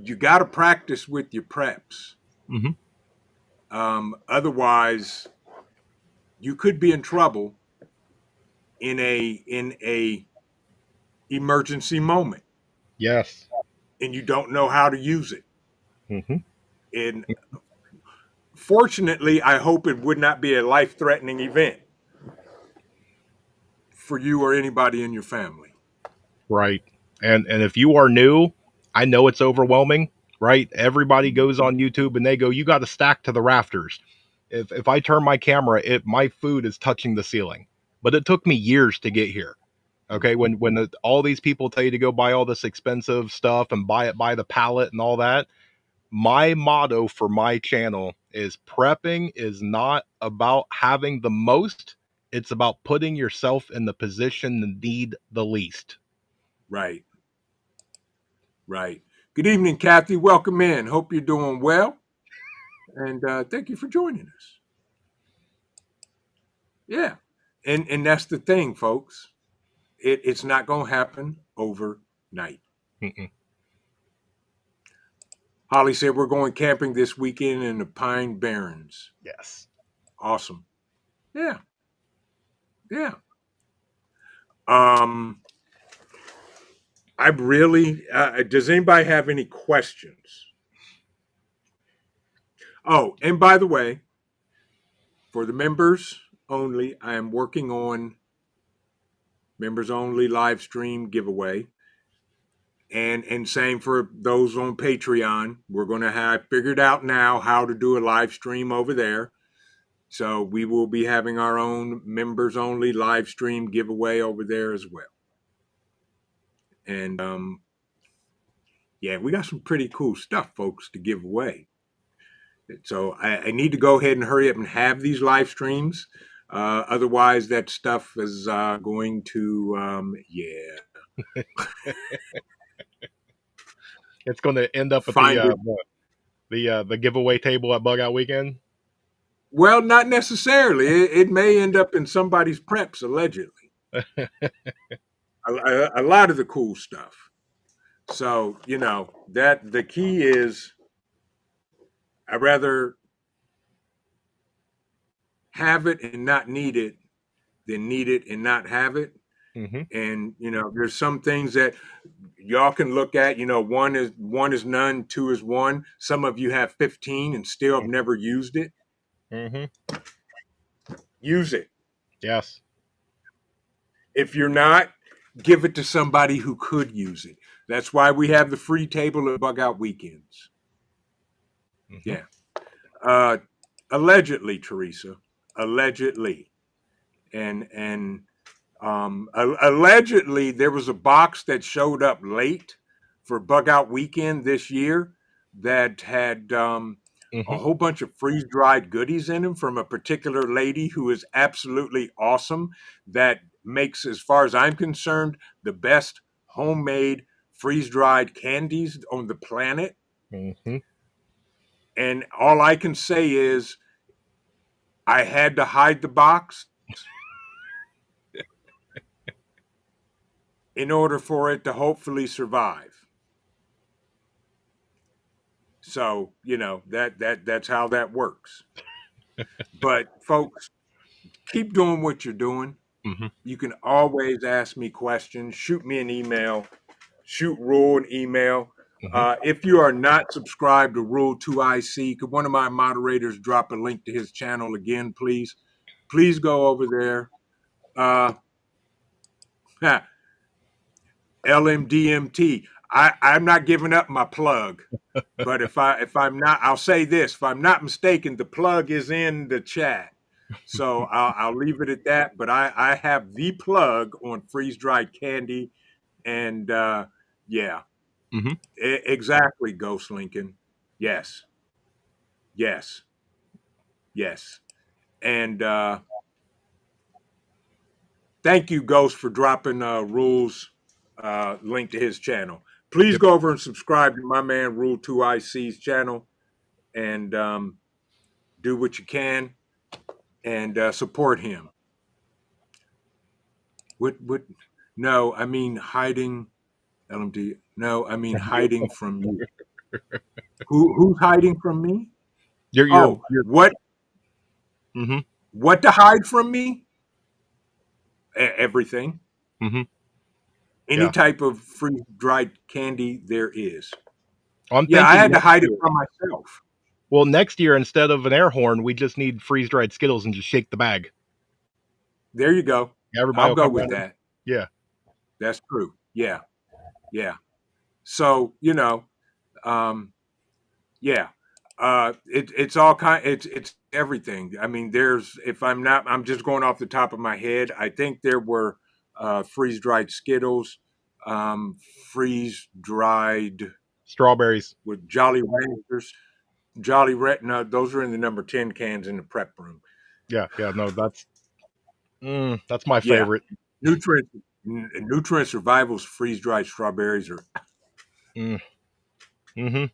You got to practice with your preps. Mm-hmm. Otherwise, you could be in trouble in a emergency moment, Yes. and you don't know how to use it. Mm-hmm. And fortunately, I hope it would not be a life-threatening event for you or anybody in your family. Right. And if you are new, I know it's overwhelming, right? Everybody goes on YouTube and they go, "You got to stack to the rafters." If I turn my camera, it my food is touching the ceiling. But it took me years to get here. Okay, when all these people tell you to go buy all this expensive stuff and buy it by the pallet and all that, my motto for my channel is prepping is not about having the most, it's about putting yourself in the position to need the least. Right, right. Good evening, Kathy. Welcome in. Hope you're doing well, and thank you for joining us. Yeah, and that's the thing, folks. It's not going to happen overnight. Mm-mm. Holly said we're going camping this weekend in the Pine Barrens. Yes. Awesome. Yeah, yeah. Um, I really. Does anybody have any questions? Oh, and by the way, for the members only, I am working on members only live stream giveaway. And same for those on Patreon. We're going to have figured out now how to do a live stream over there. So we will be having our own members only live stream giveaway over there as well. And yeah, we got some pretty cool stuff, folks, to give away. So I need to go ahead and hurry up and have these live streams. Otherwise, that stuff is going to, yeah, It's going to end up at find it. the giveaway table at Bug Out Weekend. Well, not necessarily. It may end up in somebody's preps, allegedly. A lot of the cool stuff. So, that the key is I rather have it and not need it than need it and not have it. Mm-hmm. And there's some things that y'all can look at. One is none, two is one. Some of you have 15 and still have never used it. Mm-hmm. Use it. Yes. If you're not, give it to somebody who could use it. That's why we have the free table at Bug Out Weekends. Mm-hmm. Yeah. Uh, allegedly, Teresa. Allegedly. And allegedly, there was a box that showed up late for Bug Out Weekend this year that had a Mm-hmm. whole bunch of freeze dried goodies in them from a particular lady who is absolutely awesome. That makes, as far as I'm concerned, the best homemade freeze dried candies on the planet. Mm-hmm. And all I can say is I had to hide the box in order for it to hopefully survive. So, that's how that works. But folks, keep doing what you're doing. Mm-hmm. You can always ask me questions, shoot me an email, shoot Rule an email. Mm-hmm. If you are not subscribed to Rural2iC, could one of my moderators drop a link to his channel again, please? Please go over there. Uh, LMDMT. I'm not giving up my plug, but if I'm not, I'll say this: if I'm not mistaken, the plug is in the chat. So I'll leave it at that. But I have the plug on freeze dried candy, and yeah, Mm-hmm. exactly, Ghost Lincoln. Yes, yes, yes, and thank you, Ghost, for dropping Rules link to his channel. Please Yep. go over and subscribe to my man Rule2iC's channel, and do what you can and support him. What? No, I mean hiding. LMD. No, I mean hiding from you. Who's hiding from me? You're. Oh, what? Mm-hmm. What to hide from me? Everything. Mm-hmm. Any Yeah. type of freeze dried candy there is. I'm Yeah, I thinking had to next hide it year. from myself. Well, next year instead of an air horn, we just need freeze dried Skittles and just shake the bag. There you go. Everybody I'll will go come with running. that. Yeah. That's true. Yeah, yeah. So yeah, it's all kind. It's everything. I mean, there's if I'm just going off the top of my head. I think there were freeze dried Skittles, freeze dried Strawberries. with Jolly Ranchers, Jolly Red. No, those are in the number 10 cans in the prep room. Yeah. Yeah. No, that's my Yeah, favorite. Nutrient Survival's freeze dried strawberries are. Mm. Mm-hmm.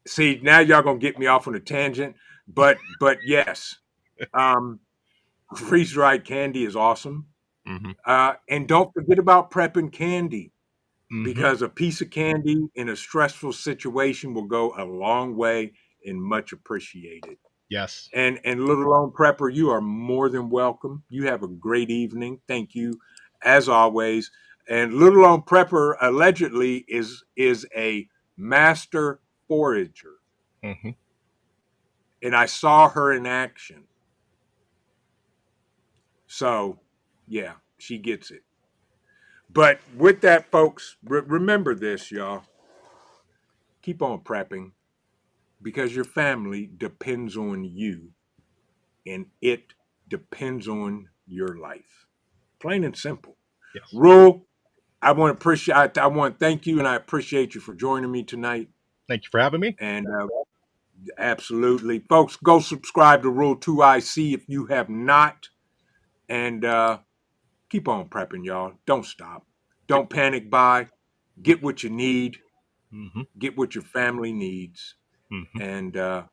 See, now y'all gonna get me off on a tangent, but yes, um, freeze dried candy is awesome. Mm-hmm. And don't forget about prepping candy Mm-hmm. because a piece of candy in a stressful situation will go a long way and much appreciated. Yes. And little lone prepper, you are more than welcome. You have a great evening. Thank you, as always. And little lone prepper allegedly is a master forager, Mm-hmm. and I saw her in action. So, yeah, she gets it. But with that, folks, remember this, y'all. Keep on prepping because your family depends on you and it depends on your life. Plain and simple. Yes. Rule, I want to thank you and I appreciate you for joining me tonight. Thank you for having me. And absolutely. Folks, go subscribe to Rule2iC if you have not. And keep on prepping, y'all. Don't stop. Yep. Don't panic buy. Get what you need. Mm-hmm. Get what your family needs. Mm-hmm. And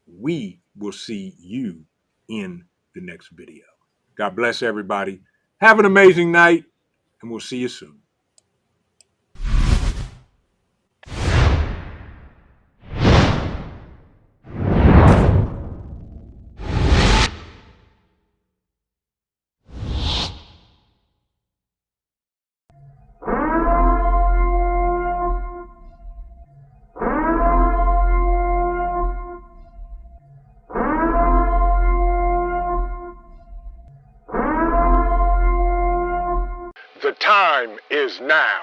we will see you in the next video. God bless everybody. Have an amazing night, and we'll see you soon. The time is now.